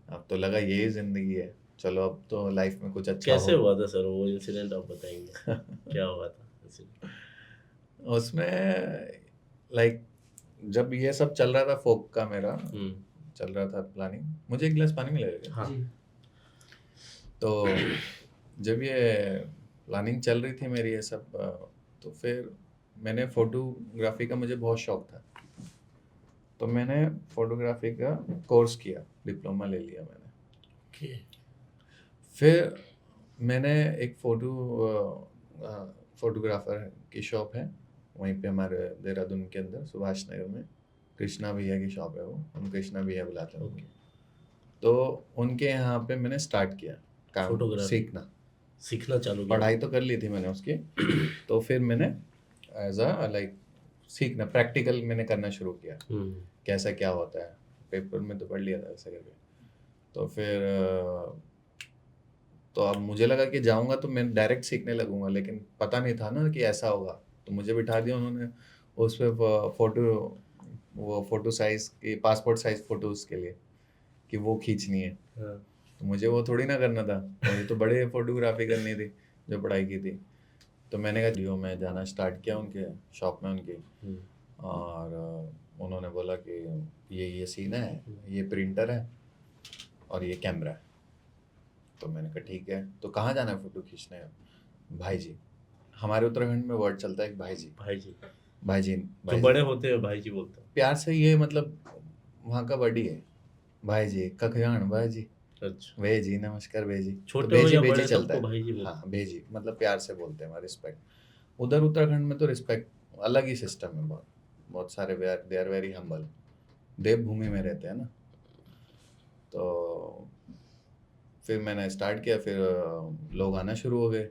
अब तो लगा यही ज़िंदगी है, चलो अब तो लाइफ में कुछ अच्छा कैसे हो। हुआ था सर वो इंसिडेंट, आप बताएंगे क्या हुआ था incident? उसमें लाइक जब ये सब चल रहा था, फ़ोक का मेरा हम्म, चल रहा था प्लानिंग। मुझे 1 गिलास पानी मिलेगा क्या? हाँ, तो जब ये प्लानिंग चल रही थी मेरी ये सब, तो फिर मैंने फ़ोटोग्राफ़ी का मुझे बहुत शौक था। तो मैंने फ़ोटोग्राफ़ी का कोर्स किया, डिप्लोमा ले लिया मैंने। ओके, फिर मैंने एक फ़ोटोग्राफ़र की शॉप है, वहीं पे हमारे देहरादून के अंदर सुभाष नगर में, कृष्णा भैया की शॉप है वो, हम कृष्णा भैया बुलाते हैं ओके, उनको। तो उनके यहाँ पे मैंने स्टार्ट किया काम फोटोग्राफी सीखना। सीखना चालू किया पढ़ाई आपने? तो कर ली थी मैंने उसकी, तो फिर मैंने एज़ अ लाइक सीखना, प्रैक्टिकल मैंने करना शुरू किया, हम्म, कैसा क्या होता है। पेपर में तो पढ़ लिया था ऐसे करके। तो फिर तो अब मुझे लगा कि जाऊँगा तो मैं डायरेक्ट सीखने लगूँगा, लेकिन पता नहीं था ना कि ऐसा होगा। तो मुझे बिठा दिया उन्होंने उस पे फ़ोटो साइज़ की, पासपोर्ट साइज़ फ़ोटोज़ के लिए, कि वो खींचनी है। हाँ, तो मुझे वो थोड़ी ना करना था, मुझे तो बड़े फ़ोटोग्राफ़ी करनी थी, जो पढ़ाई की थी। तो मैंने कहा स्टूडियो में जाना स्टार्ट किया उनके शॉप में उनकी। हम्म, और उन्होंने बोला कि ये सीन है, ये प्रिंटर है और ये कैमरा है। तो मैंने कहा ठीक है, तो कहाँ जाना है फ़ोटो खींचने? भाई जी, हमारे उत्तराखंड में वर्ड चलता है भाई जी, भाई जी, भाई जी, जो भाई बड़े जी। होते हैं भाई जी बोलते प्यार से ये मतलब वहाँ का वर्ड ही है, भाई जी, कखयाण भाई जी, हैं। अच्छा, वे जी, नमस्कार वे जी। तो छोटे हो भेजी या भेजी बड़े चलता सबको है। भाई जी बोलते हाँ, भेजी मतलब प्यार से बोलते हैं, हमारा रिस्पेक्ट। उधर उत्तराखंड में तो रिस्पेक्ट अलग ही सिस्टम है बहुत। बहुत सारे दे आर वेरी हम्बल, देवभूमि में रहते हैं ना। तो फिर मैंने स्टार्ट किया, फिर लोग आना शुरू हो गए।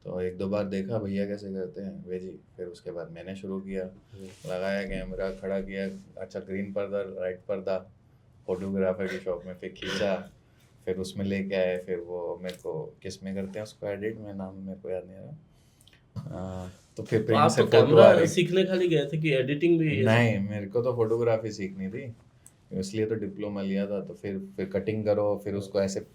तो एक दो बार देखा भैया कैसे करते हैं वेजी, फिर उसके बाद मैंने शुरू किया, लगाया कैमरा, खड़ा किया, अच्छा ग्रीन पर्दा, राइट पर्दा, फोटोग्राफर की शॉप में, फिर खींचा, फिर उसमें लेके आए, फिर वो मेरे को किस में करते हैं उसको एडिट में, नाम मेरे को याद नहीं आ रहा, तो फिर तो प्रिंट आप से तो फोटो आ कैमरा रही। सीखने खाली गए थे कि एडिटिंग भी ये सब? नहीं, मेरे को तो फोटोग्राफी सीखनी थी, इसलिए तो डिप्लोमा लिया था। तो फिर कटिंग करो, फिर उसको ऐसे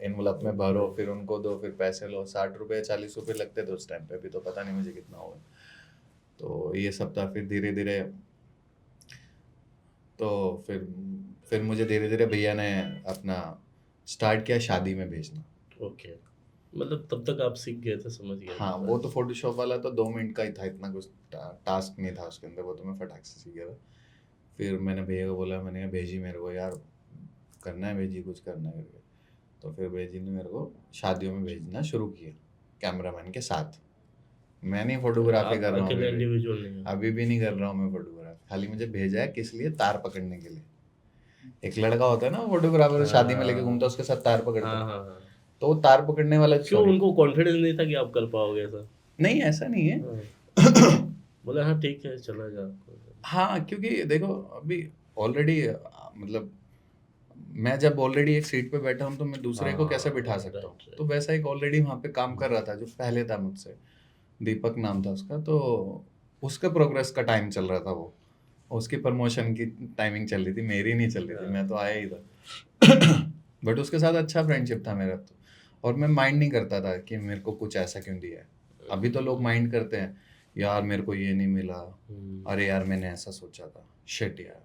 एनवलप में भरो, फिर उनको दो, फिर पैसे लो, 60 रुपये 40 रुपये लगते थे उस टाइम पे, अभी तो पता नहीं मुझे कितना होगा। तो ये सब था, फिर धीरे धीरे, तो फिर मुझे धीरे धीरे भैया ने अपना स्टार्ट किया शादी में भेजना। ओके, मतलब तब तक आप सीख गए थे, समझ गए हाँ, थे। वो तो फोटोशॉप वाला तो 2 मिनट का ही था, इतना कुछ टास्क नहीं था उसके अंदर, वो तो मैं फटाक से सीख गया था। फिर मैंने भैया को बोला, मैंने कहा भेजी मेरे को यार, करना है भेजी, कुछ करना है करके। तो फिर भेजी ने मेरे को शादियों में भेजना शुरू किया कैमरामैन के साथ। मैं नहीं फोटोग्राफी आप कर रहा हूँ अकेले अभी भी, इंडिविजुअल नहीं हो? अभी भी नहीं कर रहा हूँ मैं फोटोग्राफी, खाली मुझे भेजा है किस लिए, तार पकड़ने के लिए। एक लड़का होता है ना फोटोग्राफर, शादी में लेके घूमता है, उसके साथ तार पकड़ता हाँ है, हाँ हाँ। तो वो तार पकड़ने वाला, क्यों, सॉरी, उनको कॉन्फिडेंस नहीं था कि आप कर पाओगे ऐसा? नहीं ऐसा नहीं है। हाँ। बोले हाँ ठीक है, चला जा। हाँ, क्योंकि देखो अभी ऑलरेडी, मतलब मैं जब ऑलरेडी एक सीट पे बैठा हूँ तो मैं दूसरे को कैसे बिठा सकता हूँ। राइट तो वैसा एक ऑलरेडी वहाँ पे काम कर रहा था जो पहले था मुझसे, दीपक नाम था उसका, तो उसका प्रोग्रेस का टाइम चल रहा था, वो उसकी प्रमोशन की टाइमिंग चल रही थी, मेरी नहीं चल रही थी, मैं तो आया ही था। बट उसके साथ अच्छा फ्रेंडशिप था मेरा तो, और मैं माइंड नहीं करता था कि मेरे को कुछ ऐसा क्यों दिया है। अभी तो लोग माइंड करते हैं, यार मेरे को ये नहीं मिला, अरे यार मैंने ऐसा सोचा था, शिट यार।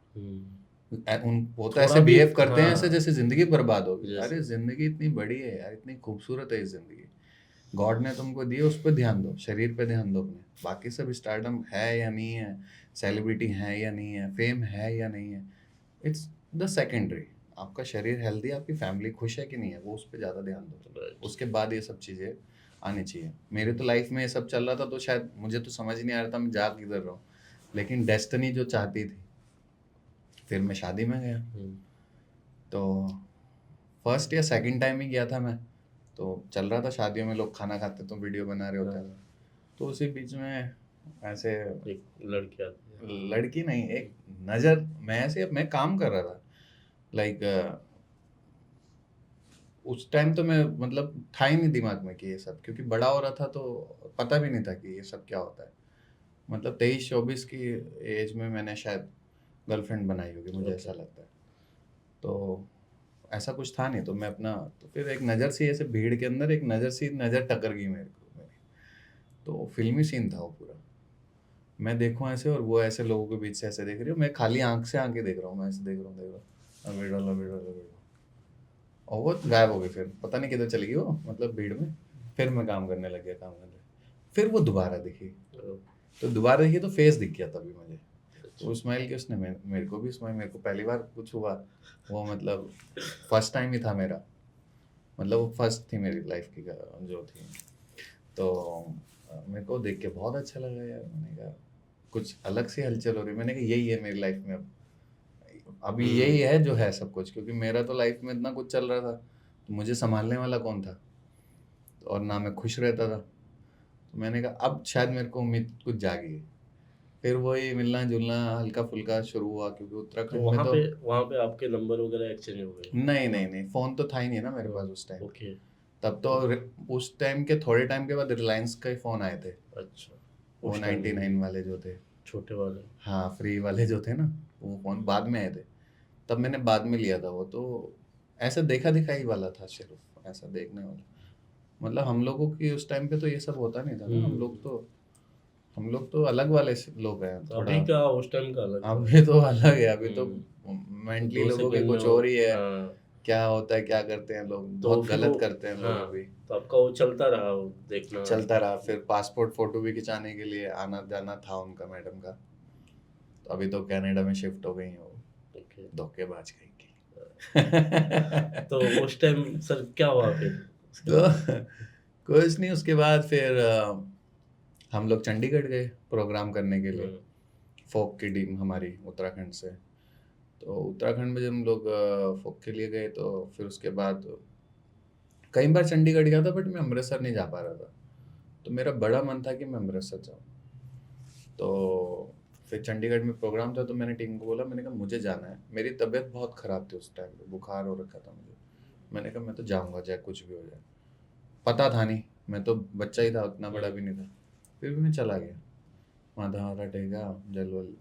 उन वो तो थोड़ा ऐसे भी, बिहेव करते हैं हाँ। ऐसे जैसे जिंदगी बर्बाद होगी। जैसे- अरे जिंदगी इतनी बड़ी है यार, इतनी खूबसूरत है ये जिंदगी, गॉड ने तुमको दी है, उस पर ध्यान दो, शरीर पे ध्यान दो अपने। बाकी सब स्टारडम है या नहीं है, सेलिब्रिटी है या नहीं है, फेम है या नहीं है, इट्स द सेकेंडरी। आपका शरीर हेल्दी, आपकी फैमिली खुश है कि नहीं है, वो उस पर ज़्यादा ध्यान दो, Right. उसके बाद ये सब चीज़ें आनी चाहिए। मेरे तो लाइफ में ये सब चल रहा था, तो शायद मुझे तो समझ नहीं आ रहा था मैं जा किधर रहा हूँ, लेकिन डेस्टिनी जो चाहती थी, फिर मैं शादी में गया। तो फर्स्ट या सेकंड टाइम ही गया था मैं, तो चल रहा था शादियों में लोग खाना खाते तो वीडियो बना रहे होते हैं, तो उसी बीच में ऐसे एक लड़की आती है। लड़की नहीं, एक नज़र, मैं काम कर रहा था, लाइक उस टाइम तो मैं, मतलब था ही नहीं दिमाग में कि ये सब, क्योंकि बड़ा हो रहा था तो पता भी नहीं था कि ये सब क्या होता है। मतलब 23-24 की एज में मैंने शायद गर्लफ्रेंड बनाई होगी, मुझे ऐसा लगता है। तो ऐसा कुछ था नहीं, तो मैं अपना, तो फिर एक नज़र सी ऐसे भीड़ के अंदर एक नज़र टकर गई मेरे को मेरी, तो फिल्मी सीन था वो पूरा। मैं देखूँ ऐसे और वो ऐसे लोगों के बीच से ऐसे देख रही हूँ, मैं खाली आंख से आंखें देख रहा हूँ, मैं ऐसे देख रहा हूँ, अबे डालो, अबे डालो, अबे डालो, और वो गायब हो गई। फिर पता नहीं किधर चली गई वो, मतलब भीड़ में। फिर मैं काम करने लग गया, काम करने, फिर वो दोबारा दिखी, तो दोबारा देखी तो फेस दिख गया तभी मुझे, तो स्माइल की उसने मेरे को भी स्माइल, मेरे को पहली बार कुछ हुआ, वो मतलब फर्स्ट टाइम ही था मेरा, मतलब वो फर्स्ट थी मेरी लाइफ की जो थी। तो मेरे को देख के बहुत अच्छा लगा यार, मैंने कहा कुछ अलग सी हलचल हो रही, मैंने कहा यही है मेरी लाइफ में अब, अभी यही है जो है सब कुछ, क्योंकि मेरा तो लाइफ में इतना कुछ चल रहा था, तो मुझे संभालने वाला कौन था, और ना मैं खुश रहता था। तो मैंने कहा अब शायद मेरे को उम्मीद कुछ जागी है। फिर वही मिलना जुलना हल्का फुल्का शुरू हुआ, क्योंकि तो उत्तराखंड में वहाँ पे आपके नंबर वगैरह एक्सचेंज हो गए? नहीं, फ़ोन तो था ही नहीं ना मेरे पास उस टाइम। ओके। तब तो उस टाइम के थोड़े टाइम के बाद रिलायंस के फ़ोन आए थे, अच्छा, वो उस time 99 वाले जो थे, छोटे वाले। हाँ फ्री वाले जो थे ना, वो फ़ोन बाद में आए थे, तब मैंने बाद में लिया था वो। तो ऐसा देखा दिखाई वाला था सिर्फ, ऐसा देखने वाला, मतलब हम लोगों की उस टाइम पे तो ये सब होता नहीं था ना, हम लोग तो अलग वाले लोग हैं तो थोड़ा। अभी का उस टाइम का अलग था। अभी तो अलग है, अभी तो मेंटली दो लोगों के सेकंड में कुछ और ही है, हाँ, क्या होता है क्या करते हैं लोग, तो बहुत फिर गलत वो, करते हैं लोग हाँ, अभी। तो आपका वो चलता रहा, वो देखना। चलता रहा, फिर पासपोर्ट फोटो भी खिंचाने के लिए आना जाना था उनका, मैडम का। तो अभी तो कनाडा में शिफ्ट हो गई हैं वो, ओके। धोखेबाज कहीं की। तो उस टाइम सर क्या हुआ फिर उसके तो बाद? कुछ नहीं, उसके बाद फिर हम लोग चंडीगढ़ गए प्रोग्राम करने के लिए, फोक की टीम हमारी उत्तराखंड से। तो उत्तराखंड में जब हम लोग फोक के लिए गए, तो फिर उसके बाद कई बार चंडीगढ़ गया था, बट मैं अमृतसर नहीं जा पा रहा था। तो मेरा बड़ा मन था कि मैं अमृतसर जाऊँ। तो फिर चंडीगढ़ में प्रोग्राम था, तो मैंने टीम को बोला, मैंने कहा मुझे जाना है। मेरी तबीयत बहुत ख़राब थी उस टाइम पे, बुखार हो रखा था मुझे। मैंने कहा मैं तो जाऊँगा चाहे कुछ भी हो जाए। पता था नहीं, मैं तो बच्चा ही था, उतना बड़ा भी नहीं था। फिर भी मैं चला गया, माथा वाथा टेका, जल वल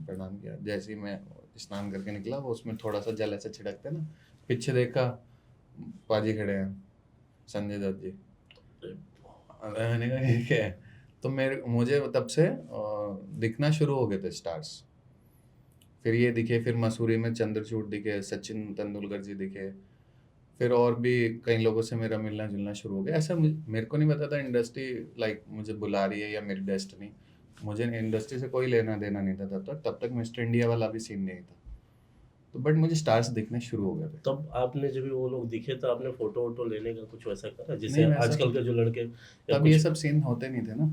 प्रणाम किया। जैसे ही मैं स्नान करके निकला, वो उसमें थोड़ा सा जल ऐसे छिड़कते ना, पीछे देखा पाजी खड़े हैं, संजय दत्त जी। मैंने कहा ये क्या है? तो मुझे तब से दिखना शुरू हो गए थे स्टार्स। फिर ये दिखे, फिर मसूरी में चंद्रचूड़ दिखे, सचिन तेंदुलकर जी दिखे, फिर और भी कई लोगों से मेरा मिलना जुलना शुरू हो गया। ऐसा मेरे को नहीं पता था इंडस्ट्री लाइक मुझे बुला रही है या मेरी डेस्टिनी। मुझे इंडस्ट्री से कोई लेना देना नहीं था तब तक मिस्टर इंडिया वाला भी सीन नहीं था। तो बट मुझे स्टार्स दिखने शुरू हो गए थे। तब आपने जब भी वो लोग दिखे तो आपने फोटो वोटो लेने का कुछ वैसा करा, जैसे नहीं वैसा आजकल के जो लड़के या तब ये कुछ सब सीन होते नहीं थे ना,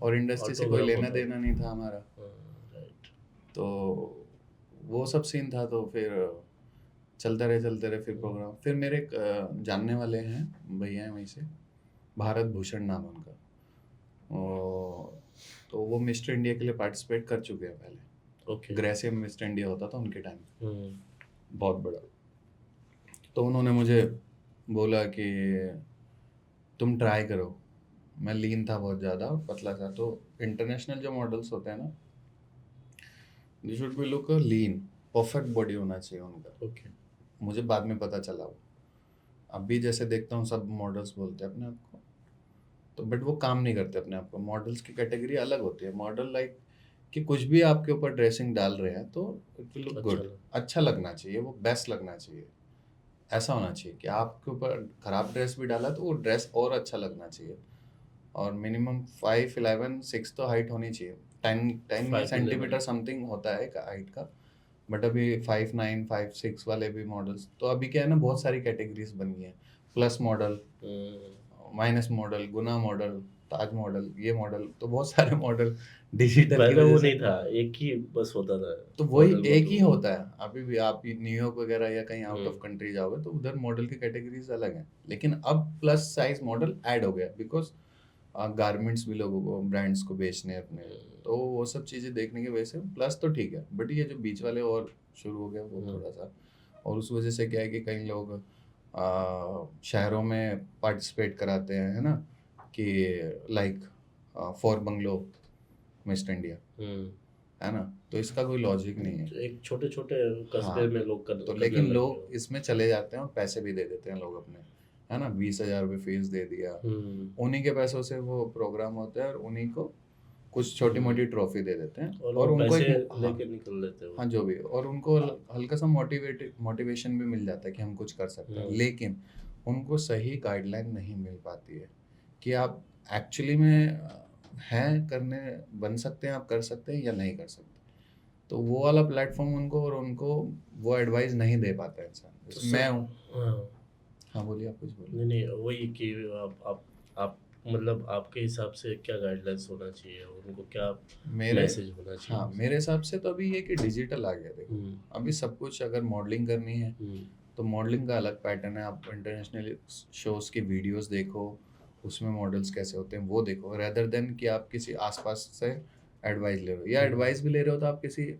और इंडस्ट्री से कोई ऑटोग्राफ लेना होता देना नहीं था हमारा। राइट। तो वो सब सीन था। तो फिर चलते रहे फिर प्रोग्राम। फिर मेरे एक जानने वाले हैं भैया हैं वहीं से, भारत भूषण नाम है उनका। तो वो मिस्टर इंडिया के लिए पार्टिसिपेट कर चुके हैं पहले। ओके। ग्रेसियम मिस्टर इंडिया होता था उनके टाइम, हम्म। बहुत बड़ा। तो उन्होंने मुझे बोला कि तुम ट्राई करो। मैं लीन था बहुत ज़्यादा और पतला था। तो इंटरनेशनल जो मॉडल्स होते हैं ना, they should be look lean, perfect body होना चाहिए उनका। ओके। मुझे बाद में पता चला वो। अभी जैसे देखता हूँ सब मॉडल्स बोलते हैं अपने आप को, तो बट वो काम नहीं करते अपने आप को। मॉडल्स की कैटेगरी अलग होती है। मॉडल लाइक कि कुछ भी आपके ऊपर ड्रेसिंग डाल रहे हैं तो इट विल लुक अच्छा गुड, लगा। अच्छा लगना चाहिए, वो बेस्ट लगना चाहिए। ऐसा होना चाहिए कि आपके ऊपर खराब ड्रेस भी डाला तो वो ड्रेस और अच्छा लगना चाहिए। और मिनिमम 5'11" 6 तो हाइट होनी चाहिए। 10 5'11" सेंटीमीटर समथिंग होता है हाइट का। बट अभी 5'9" 5'6" वाले भी मॉडल्स। तो अभी क्या है ना, बहुत सारी कैटेगरीज बन गई हैं। प्लस मॉडल, माइनस मॉडल, गुना मॉडल, ताज मॉडल, ये मॉडल, तो बहुत सारे मॉडल डिजिटल की पहले वजह वो से। नहीं था, एक ही बस होता था तो वही मॉडल एक ही मतलब। होता है अभी भी। आप न्यूयॉर्क वगैरह या कहीं आउट ऑफ हम्म। कंट्री जाओगे तो उधर मॉडल की कैटेगरीज अलग हैं। लेकिन अब प्लस साइज मॉडल ऐड हो गया, बिकॉज गारमेंट्स भी लोगों को, ब्रांड्स को बेचने हैं अपने। तो वो सब चीज़ें देखने की वजह से प्लस तो ठीक है। बट ये जो बीच वाले और शुरू हो गया वो थोड़ा सा। और उस वजह से क्या है कि कई लोग शहरों में पार्टिसिपेट कराते हैं, है ना, कि like for bungalow mister India, है ना। तो इसका कोई लॉजिक नहीं है। एक छोटे छोटे कस्बे हाँ, में लोग तो करने लेकिन लगे लोग हो। इसमें चले जाते हैं और पैसे भी दे देते हैं लोग अपने, है ना। 20,000 रुपये फीस दे दिया, उन्हीं के पैसों से वो प्रोग्राम होता है और उन्हीं को कुछ छोटी मोटी ट्रॉफी दे देते हैं। और और वो उनको पैसे एक, हाँ लेके निकल लेते हो। हाँ जो भी, और उनको हल्का सा मोटिवेशन भी मिल जाता है कि हम कुछ कर सकते हैं। लेकिन उनको सही गाइडलाइन नहीं मिल पाती है कि आप एक्चुअली में हैं, करने बन सकते हैं, आप कर सकते हैं या नहीं कर सकते। तो वो वाला प्लेटफॉर्म उनको, और उनको वो एडवाइस नहीं दे पाता है इंसान। तो जैसे मैं हूँ। हाँ। हाँ बोलिए, आप कुछ बोलिए। नहीं नहीं, वही कि आप मतलब आपके हिसाब से क्या गाइडलाइंस होना चाहिए, उनको क्या मेरे मैसेज होना चाहिए? हाँ, मेरे हिसाब से तो अभी ये कि डिजिटल आ गया। देखो अभी सब कुछ, अगर मॉडलिंग करनी है तो मॉडलिंग का अलग पैटर्न है। आप इंटरनेशनल शोज़ की वीडियोस देखो, उसमें मॉडल्स कैसे होते हैं वो देखो, रेदर देन कि आप किसी आसपास से एडवाइस ले रहे हो। या एडवाइस भी ले रहे हो तो आप किसी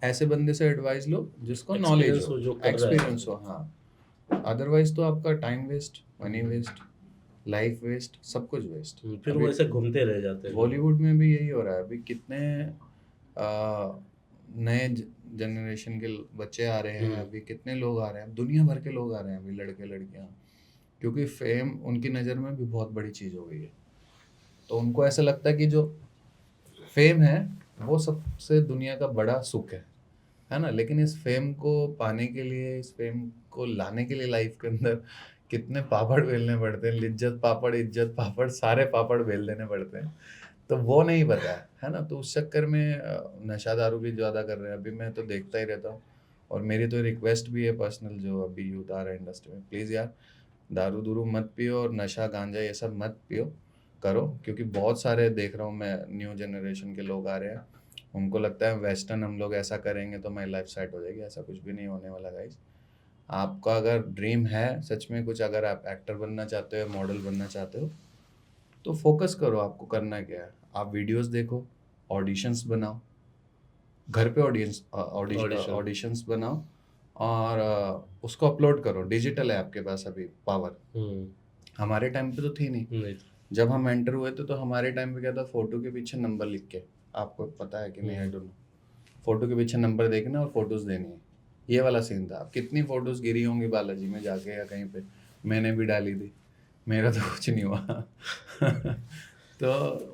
ऐसे बंदे से एडवाइस लो जिसको नॉलेज एक्सपीरियंस हो, जो हो, कर रहा है। एक्सपीरियंस हो। हाँ, अदरवाइज तो आपका time waste, money waste, life waste, सब कुछ वेस्ट। फिर वो ऐसे घूमते रह जाते हैं लोग। बॉलीवुड में भी यही हो रहा है। अभी कितने नए जनरेशन के बच्चे आ रहे हैं, अभी कितने लोग आ रहे हैं, दुनिया भर के लोग आ रहे हैं अभी, लड़के लड़कियां। क्योंकि फेम उनकी नज़र में भी बहुत बड़ी चीज़ हो गई है। तो उनको ऐसा लगता है कि जो फेम है वो सबसे दुनिया का बड़ा सुख है ना। लेकिन इस फेम को पाने के लिए, इस फेम को लाने के लिए लाइफ के अंदर कितने पापड़ बेलने पड़ते हैं। लिज्जत पापड़, इज्जत पापड़, सारे पापड़ बेल देने पड़ते हैं। तो वो नहीं पता है ना। तो उस चक्कर में नशा दारू भी ज़्यादा कर रहे हैं। अभी मैं तो देखता ही रहता हूँ। और मेरी तो रिक्वेस्ट भी है पर्सनल, जो अभी यूथ आ रहा है इंडस्ट्री में, प्लीज़ यार दारू दूरू मत पियो और नशा गांजा ये सब मत पियो करो। क्योंकि बहुत सारे देख रहा हूँ मैं, न्यू जनरेशन के लोग आ रहे हैं, उनको लगता है वेस्टर्न हम लोग ऐसा करेंगे तो हमारी लाइफ सेट हो जाएगी। ऐसा कुछ भी नहीं होने वाला गाइस। आपका अगर ड्रीम है सच में कुछ, अगर आप एक्टर बनना चाहते हो, मॉडल बनना चाहते हो, तो फोकस करो आपको करना क्या है। आप वीडियोस देखो, ऑडिशंस बनाओ, घर पे ऑडिशन। ऑडिशंस बनाओ और उसको अपलोड करो। डिजिटल है आपके पास अभी पावर, हमारे टाइम पे तो थी नहीं। नहीं था। जब हम एंटर हुए थे तो हमारे टाइम पे क्या था, फोटो के पीछे नंबर लिख के, आपको पता है कि नहीं आई डोंट नो, फोटो के पीछे नंबर देखना और फोटोज देनी है, ये वाला सीन था। अब कितनी फोटोज गिरी होंगी बालाजी में जाके या कहीं पे, मैंने भी डाली थी, मेरा तो कुछ नहीं हुआ। तो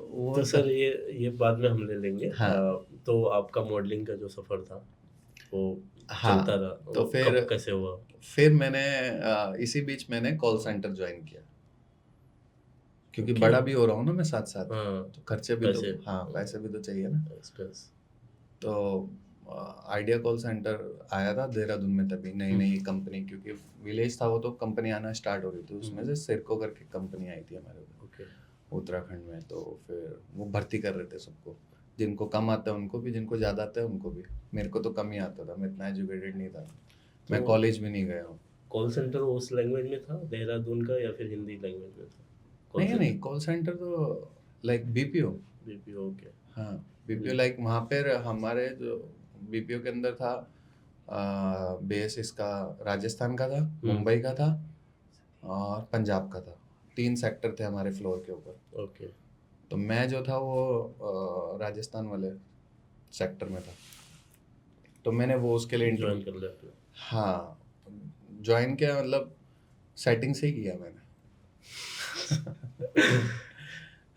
वो तो सर ये बाद में हम ले लेंगे। हाँ तो आपका मॉडलिंग का जो सफ़र था वो हाँ, चलता रहा, तो वो फिर कब कैसे हुआ? मैंने इसी बीच मैंने कॉल सेंटर ज्वाइन किया, क्योंकि ओके। बड़ा भी हो रहा हूँ ना मैं साथ साथ, हाँ, तो खर्चे भी तो, पैसे। हाँ पैसे भी तो चाहिए ना। एक्सपेंस। तो आइडिया कॉल सेंटर आया था देहरादून में, तभी नई नई कंपनी, क्योंकि विलेज था वो, तो कंपनी आना स्टार्ट हो रही थी, उसमें से सिरको करके कंपनी आई थी हमारे उधर ओके। उत्तराखंड में। तो फिर वो भर्ती कर रहे थे सबको, जिनको कम आता है उनको भी, जिनको ज़्यादा आता है उनको भी। मेरे को तो कम ही आता था, मैं इतना एजुकेटेड नहीं था, मैं तो कॉलेज भी नहीं गया हूँ। कॉल सेंटर उस लैंग्वेज में था देहरादून का, या फिर हिंदी लैंग्वेज में था कॉल नहीं सेंटर? नहीं, कॉल सेंटर तो लाइक बीपीओ। बीपीओ। ओके। हाँ बीपीओ, लाइक वहाँ पर हमारे जो बीपीओ के अंदर था, बेस इसका राजस्थान का था, मुंबई का था और पंजाब का था। 3 सेक्टर थे हमारे फ्लोर के ऊपर। ओके। तो मैं जो था वो राजस्थान वाले सेक्टर में था, तो मैंने वो उसके लिए ज्वाइन इंटरव्यू, कर लिया आपने? हाँ ज्वाइन किया, मतलब सेटिंग से ही किया मैंने।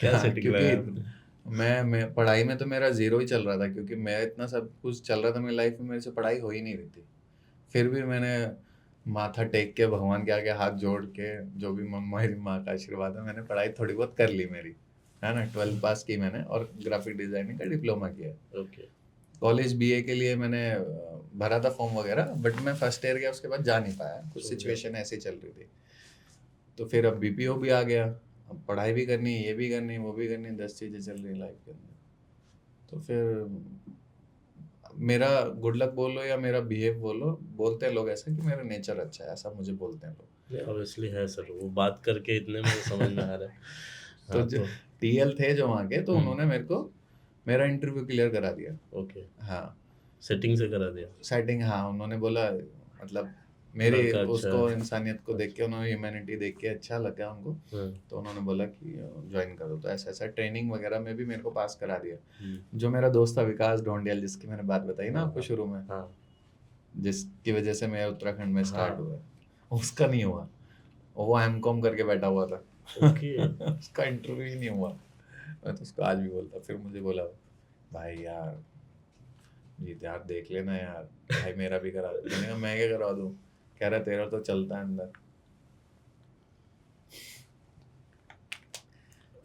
क्या हाँ, सेटिंग क्योंकि लगाया आपने? मैं पढ़ाई में तो मेरा ज़ीरो ही चल रहा था, क्योंकि मैं इतना सब कुछ चल रहा था मेरी लाइफ में, मेरे से पढ़ाई हो ही नहीं रही थी। फिर भी मैंने माथा टेक के भगवान के आगे हाथ जोड़ के, जो भी मेरी माँ का आशीर्वाद है, मैंने पढ़ाई थोड़ी बहुत कर ली मेरी, है ना। 12th पास की मैंने, और ग्राफिक डिज़ाइनिंग का डिप्लोमा किया। ओके। कॉलेज बीए के लिए मैंने भरा था फॉर्म वगैरह, बट मैं फर्स्ट ईयर गया, उसके बाद जा नहीं पाया, कुछ समझा। सिचुएशन ऐसी चल रही थी। तो फिर अब बीपीओ भी आ गया, अब पढ़ाई भी करनी, ये भी करनी, वो भी करनी, 10 चीज़ें चल रही लाइफ के अंदर। तो फिर मेरा गुड लक बोलो या मेरा बिहेव बोलो, बोलते हैं लोग ऐसा कि मेरा नेचर अच्छा है, ऐसा मुझे बोलते हैं लोग। नहीं, ऑब्वियसली है सर, वो बात करके इतने में समझ में आ रहा है। तो हाँ, जो तो टीएल थे जो वहाँ के, तो उन्होंने मेरे को मेरा इंटरव्यू क्लियर करा दिया। ओके, हाँ सेटिंग से करा दिया। सेटिंग, हाँ उन्होंने बोला, मतलब मेरी लड़का अच्छा उसको है। इंसानियत को देख के, उन्होंने ह्यूमैनिटी देख के अच्छा लगा उनको, हाँ। तो उन्होंने बोला कि ज्वाइन करो। तो ऐसा ऐसा ट्रेनिंग वगैरह में भी मेरे को पास करा दिया। हम्म। जो मेरा दोस्त था विकास ढोंडियल, जिसकी मैंने बात बताई ना हाँ, आपको हाँ, शुरू में, हाँ। जिसकी वजह से मैं उत्तराखंड में स्टार्ट हाँ। हुआ, उसका नहीं हुआ, वो एमकॉम करके बैठा हुआ था। ओके। उसका इंटरव्यू ही नहीं हुआ। मैं तो उसको आज भी बोलता, फिर मुझे बोला, भाई यार जीत यार देख लेना यार, भाई मेरा भी करा दे। मैंने कहा मैं क्या करा दूँ, कह रहा तेरा तो चलता है अंदर।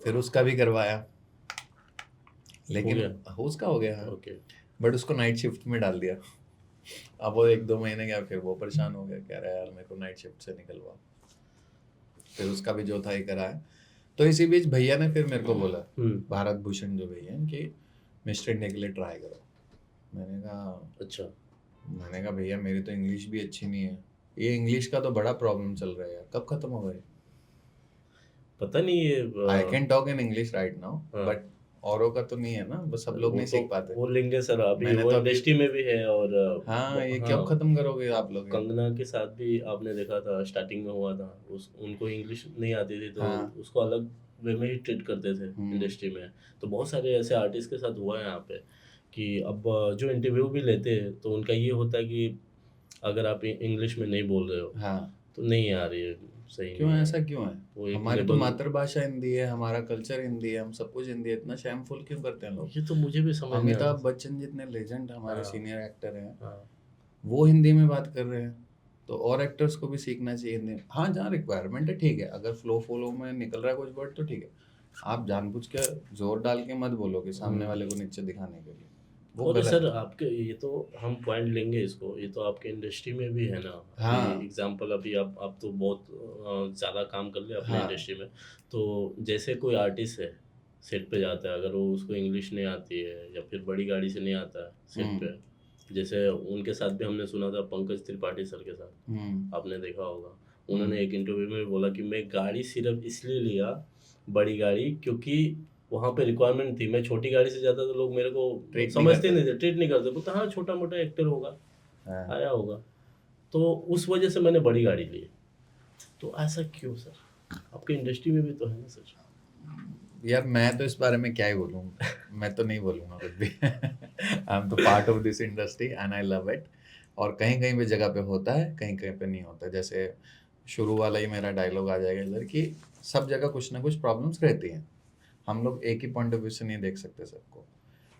फिर उसका भी करवाया, लेकिन गया? उसका हो गया हाँ, ओके। बट उसको नाइट शिफ्ट में डाल दिया। अब वो 1-2 महीने गया, फिर वो परेशान हो गया, कह रहा है यार मेरे को नाइट शिफ्ट से निकलवा। फिर उसका भी जो था ही कराया। तो इसी बीच भैया ने फिर मेरे को बोला, भारत भूषण जो भैया हैं, कि मिस्टर इंडिया के लिए ट्राई करो। मैंने अच्छा। कहा भैया मेरी तो इंग्लिश भी अच्छी नहीं है, ये इंग्लिश का तो बड़ा प्रॉब्लम चल रहा है यार, कब खत्म होगा ये? पता नहीं ये I can talk in English right now, हाँ। बट औरों का तो नहीं है ना, बस सब लोग वो नहीं तो सीख पाते। वो लेंगे सर, अभी मैंने वो तो अभी, इंडस्ट्री में भी है। और हाँ ये हाँ, कब खत्म करोगे आप लोग ये? कंगना के साथ भी आपने देखा था, स्टार्टिंग में हुआ था, उनको इंग्लिश नहीं आती थी, तो हाँ उसको अलग वे में ही ट्रीट करते थे इंडस्ट्री में। तो बहुत सारे ऐसे आर्टिस्ट के साथ हुआ है यहाँ पे, कि अब जो इंटरव्यू भी लेते हैं तो उनका ये होता है कि अगर आप इंग्लिश में नहीं बोल रहे हो हाँ, तो नहीं यार ये सही क्यों नहीं है। ऐसा क्यों वो है? एक हमारी तो लेबल। मातृभाषा हिंदी है, हमारा कल्चर हिंदी है, हम सब कुछ हिंदी है, इतना शैमफुल क्यों करते हैं लोग? ये तो मुझे भी समझ नहीं अमिताभ आता। बच्चन जितने लेजेंड हमारे हाँ। सीनियर एक्टर हैं, हाँ। वो हिंदी में बात कर रहे हैं, तो और एक्टर्स को भी सीखना चाहिए हिंदी में। हाँ जहाँ रिक्वायरमेंट है ठीक है, अगर फ्लो में निकल रहा है कुछ वर्ड तो ठीक है, आप जानबूझ के जोर डाल के मत बोलो कि सामने वाले को नीचे दिखाने के लिए, वो और गलत सर है। आपके, ये तो हम पॉइंट लेंगे इसको, ये तो आपके इंडस्ट्री में भी है ना। हाँ एग्जांपल अभी आप तो बहुत ज़्यादा काम कर लिया अपने हाँ इंडस्ट्री में। तो जैसे कोई आर्टिस्ट है, सेट पे जाता है, अगर वो उसको इंग्लिश नहीं आती है या फिर बड़ी गाड़ी से नहीं आता है सेट पे, जैसे उनके साथ भी हमने सुना था, पंकज त्रिपाठी सर के साथ आपने देखा होगा, उन्होंने एक इंटरव्यू में बोला कि मैं गाड़ी सिर्फ इसलिए लिया बड़ी गाड़ी, क्योंकि वहाँ पे रिक्वायरमेंट थी। मैं छोटी गाड़ी से जाता तो लोग मेरे को ट्रीट नहीं समझते करते। नहीं थे, ट्रीट नहीं करते, बोलते हाँ छोटा-मोटा एक्टर होगा, हाँ। आया होगा। तो उस वजह से मैंने बड़ी गाड़ी ली। तो ऐसा क्यों सर? आपकी इंडस्ट्री में भी तो है ना सर? यार मैं तो इस बारे में क्या ही बोलूँ, मैं तो नहीं बोलूँगा कुछ भी। I am the part of this industry and I love it. और कहीं-कहीं पे जगह पे होता है, कहीं-कहीं पे नहीं होता। जैसे शुरू वाला ही मेरा डायलॉग आ जाएगा इधर कि सब जगह कुछ ना कुछ प्रॉब्लम्स रहती हैं। हम लोग एक ही पॉइंट ऑफ व्यू से नहीं देख सकते सबको।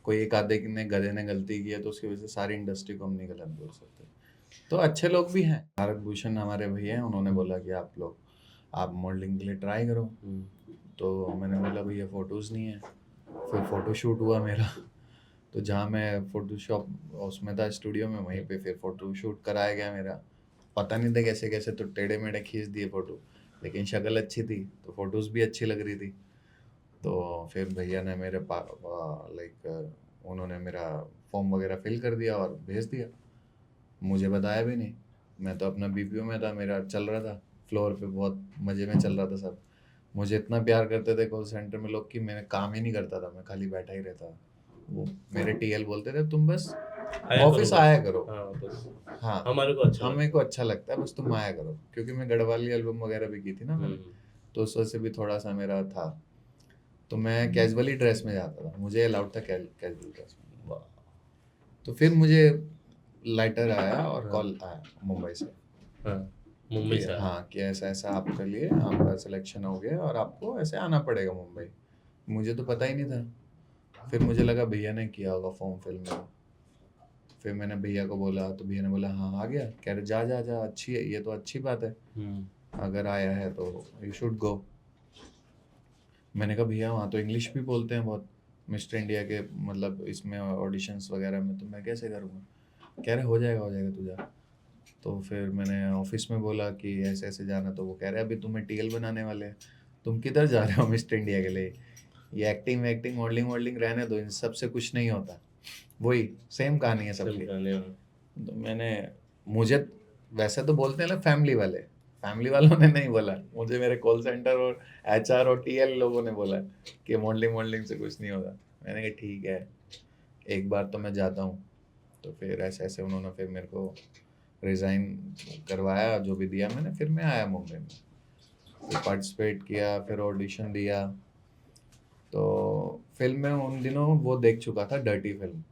कोई एक आधे ने गधे ने गलती की है तो उसकी वजह से सारी इंडस्ट्री को हम नहीं गलत बोल सकते। तो अच्छे लोग भी हैं। भारत भूषण हमारे भैया हैं, उन्होंने बोला कि आप मॉडलिंग के लिए ट्राई करो। तो मैंने बोला भैया फ़ोटोज़ नहीं है। फिर फ़ोटो शूट हुआ मेरा। तो जहाँ मैं फ़ोटोशॉप उसमें था स्टूडियो में, वहीं पे फिर फ़ोटो शूट कराया गया मेरा। पता नहीं था कैसे-कैसे तो टेढ़े-मेढ़े खींच दिए फ़ोटो, लेकिन शक्ल अच्छी थी, तो फ़ोटोज़ भी अच्छी लग रही थी। तो फिर भैया ने मेरे उन्होंने मेरा फॉर्म वगैरह फिल कर दिया और भेज दिया। मुझे बताया भी नहीं। मैं तो अपना बीपीओ में था, मेरा चल रहा था, फ्लोर पे बहुत मज़े में चल रहा था सब। मुझे इतना प्यार करते थे कॉल सेंटर में लोग कि मैं काम ही नहीं करता था, मैं खाली बैठा ही रहता था। वो मेरे टीएल बोलते थे तुम बस आया करो ऑफिस बस। आया करो। हाँ, बस हाँ, हमारे को अच्छा हमें लगता को अच्छा लगता है, बस तुम आया करो। क्योंकि मैं गढ़वाली एल्बम वगैरह भी की थी ना है। मैंने, तो उस वजह से भी थोड़ा सा मेरा था। तो मैं कैजुअली ड्रेस में जाता था, मुझे अलाउड था कैजुअल ड्रेस में। वाह! तो फिर मुझे लेटर आया और हाँ, कॉल आया मुंबई से हाँ, मुंबई कि से आया। हाँ कि ऐसा-ऐसा आपके लिए आपका सिलेक्शन हो गया और आपको ऐसे आना पड़ेगा मुंबई। मुझे तो पता ही नहीं था। फिर मुझे लगा भैया ने किया होगा फॉर्म फिल मेरा। फिर मैंने भैया को बोला तो भैया ने बोला हाँ आ गया। कह रहे जा जा जा, अच्छी है, ये तो अच्छी बात है। हुँ, अगर आया है तो यू शुड गो। मैंने कहा भैया वहाँ तो इंग्लिश भी बोलते हैं बहुत, मिस्टर इंडिया के मतलब इसमें ऑडिशंस वगैरह में, तो मैं कैसे करूँगा। कह रहे हो जाएगा तू जा। तो फिर मैंने ऑफिस में बोला कि ऐसे ऐसे जाना, तो वो कह रहे अभी तुम्हें टीएल बनाने वाले हैं, तुम किधर जा रहे हो मिस्टर इंडिया के लिए। ये एक्टिंग वैक्टिंग मॉडलिंग वॉडलिंग रहने दो, इन सबसे कुछ नहीं होता। वही सेम कहानी है सेम सबकी। कहानी हाँ। तो मैंने मुझे वैसे तो बोलते हैं ना फैमिली वालों ने नहीं बोला मुझे, मेरे कॉल सेंटर और एचआर और टीएल लोगों ने बोला कि मॉडलिंग वॉडलिंग से कुछ नहीं होता। मैंने कहा ठीक है, एक बार तो मैं जाता हूँ। तो फिर ऐसे ऐसे उन्होंने फिर मेरे को रिज़ाइन करवाया, जो भी दिया मैंने, फिर मैं आया मुंबई में। फिर पार्टिसिपेट किया, फिर ऑडिशन दिया। तो फिल्म में उन दिनों वो देख चुका था, डर्टी फिल्म,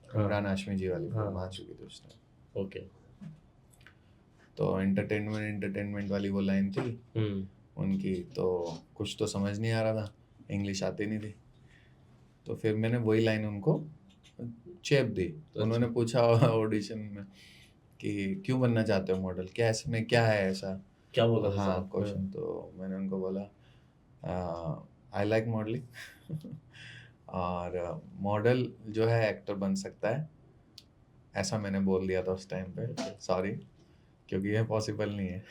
हाँ, इमरान हाशमी जी वाली हाँ, फिल्म आ हाँ, चुकी थी उस टाइम। ओके। तो एंटरटेनमेंट वाली वो लाइन थी हुँ, उनकी, तो कुछ तो समझ नहीं आ रहा था, इंग्लिश आती नहीं थी। तो फिर मैंने वही लाइन उनको चेप दी। अच्छा। उन्होंने पूछा ऑडिशन में कि क्यों बनना चाहते हो मॉडल, क्या इसमें क्या है ऐसा। क्या बोला था हाँ साहब? क्वेश्चन, तो मैंने उनको बोला आई लाइक मॉडलिंग और मॉडल जो है एक्टर बन सकता है, ऐसा मैंने बोल दिया था उस टाइम पे। ओके, सॉरी, क्योंकि ये पॉसिबल नहीं है।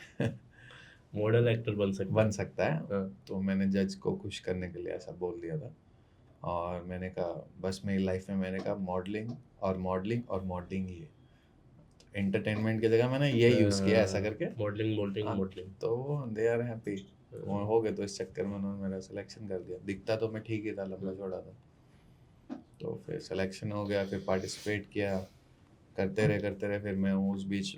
मॉडल एक्टर बन सकता बन है। सकता है। हाँ, तो मैंने जज को खुश करने के लिए ऐसा बोल दिया था। और मैंने कहा बस मेरी लाइफ में, मैंने कहा मॉडलिंग और मॉडलिंग और मॉडलिंग ही है। एंटरटेनमेंट की जगह मैंने ये यूज़ किया ऐसा करके। मॉडलिंग, मॉडलिंग, हाँ, मॉडलिंग। तो दे आर हैप्पी। वो हो गए, तो इस चक्कर में उन्होंने मेरा सिलेक्शन कर दिया। दिखता तो मैं ठीक ही था, लंबा चौड़ा था। तो फिर सिलेक्शन हो गया, फिर पार्टिसिपेट किया, करते रहे। फिर मैं उस बीच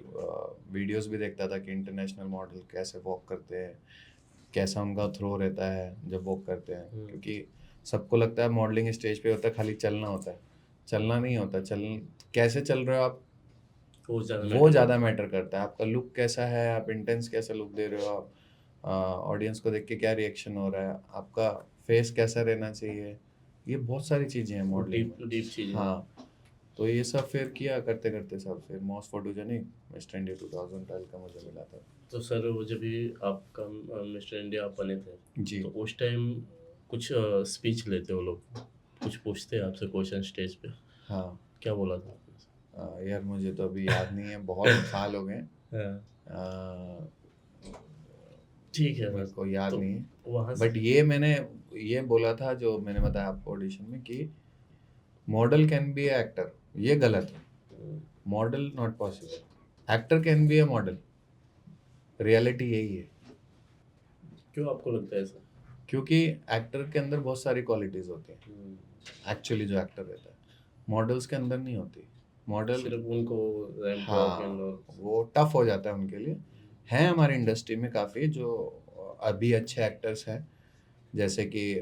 वीडियोस भी देखता था कि इंटरनेशनल मॉडल कैसे वॉक करते हैं, कैसा उनका थ्रो रहता है जब वॉक करते हैं। क्योंकि सबको लगता है मॉडलिंग स्टेज पे होता है खाली चलना होता है, चलना नहीं होता। कैसे चल रहे हो आप, वो ज़्यादा वो मैटर ज़्यादा करता मैटर करता है। आपका लुक कैसा है, आप इंटेंस कैसा लुक दे रहे हो, आप ऑडियंस को देख के क्या रिएक्शन हो रहा है, आपका फेस कैसा रहना चाहिए, ये बहुत सारी चीज़ें हैं है। वो मॉडलिंग डीप में। डीप चीज़ें हैं। हाँ, तो ये सब फिर किया करते करते सब, फिर मोस्ट फोटोजेनिक मिस्टर इंडिया 2012 का मुझे मिला था। तो सर वो जब भी आपका मिस्टर इंडिया आप बने थे, जी। तो उस टाइम कुछ स्पीच लेते हो लोग, कुछ पूछते हैं आपसे क्वेश्चन स्टेज पे, हाँ। क्या बोला था आपने? यार मुझे तो अभी याद नहीं है, बहुत साल हो गए। हाँ, अ, ठीक है मेरे बस। को याद तो नहीं है। वहाँ से बट ये मैंने ये बोला था जो मैंने बताया आपको ऑडिशन में कि model can be A actor, ये गलत है। Model not possible, actor can be A model, reality यही है। क्यों आपको लगता है ऐसा? क्योंकि एक्टर के अंदर बहुत सारी क्वालिटीज़ होती हैं, हम्म, एक्चुअली जो एक्टर रहता है, मॉडल्स के अंदर नहीं होती। मॉडल सिर्फ उनको रैंप वॉक एंड हाँ, ऑल। वो टफ हो जाता है उनके लिए। हैं हमारी इंडस्ट्री में काफ़ी जो अभी अच्छे एक्टर्स हैं, जैसे कि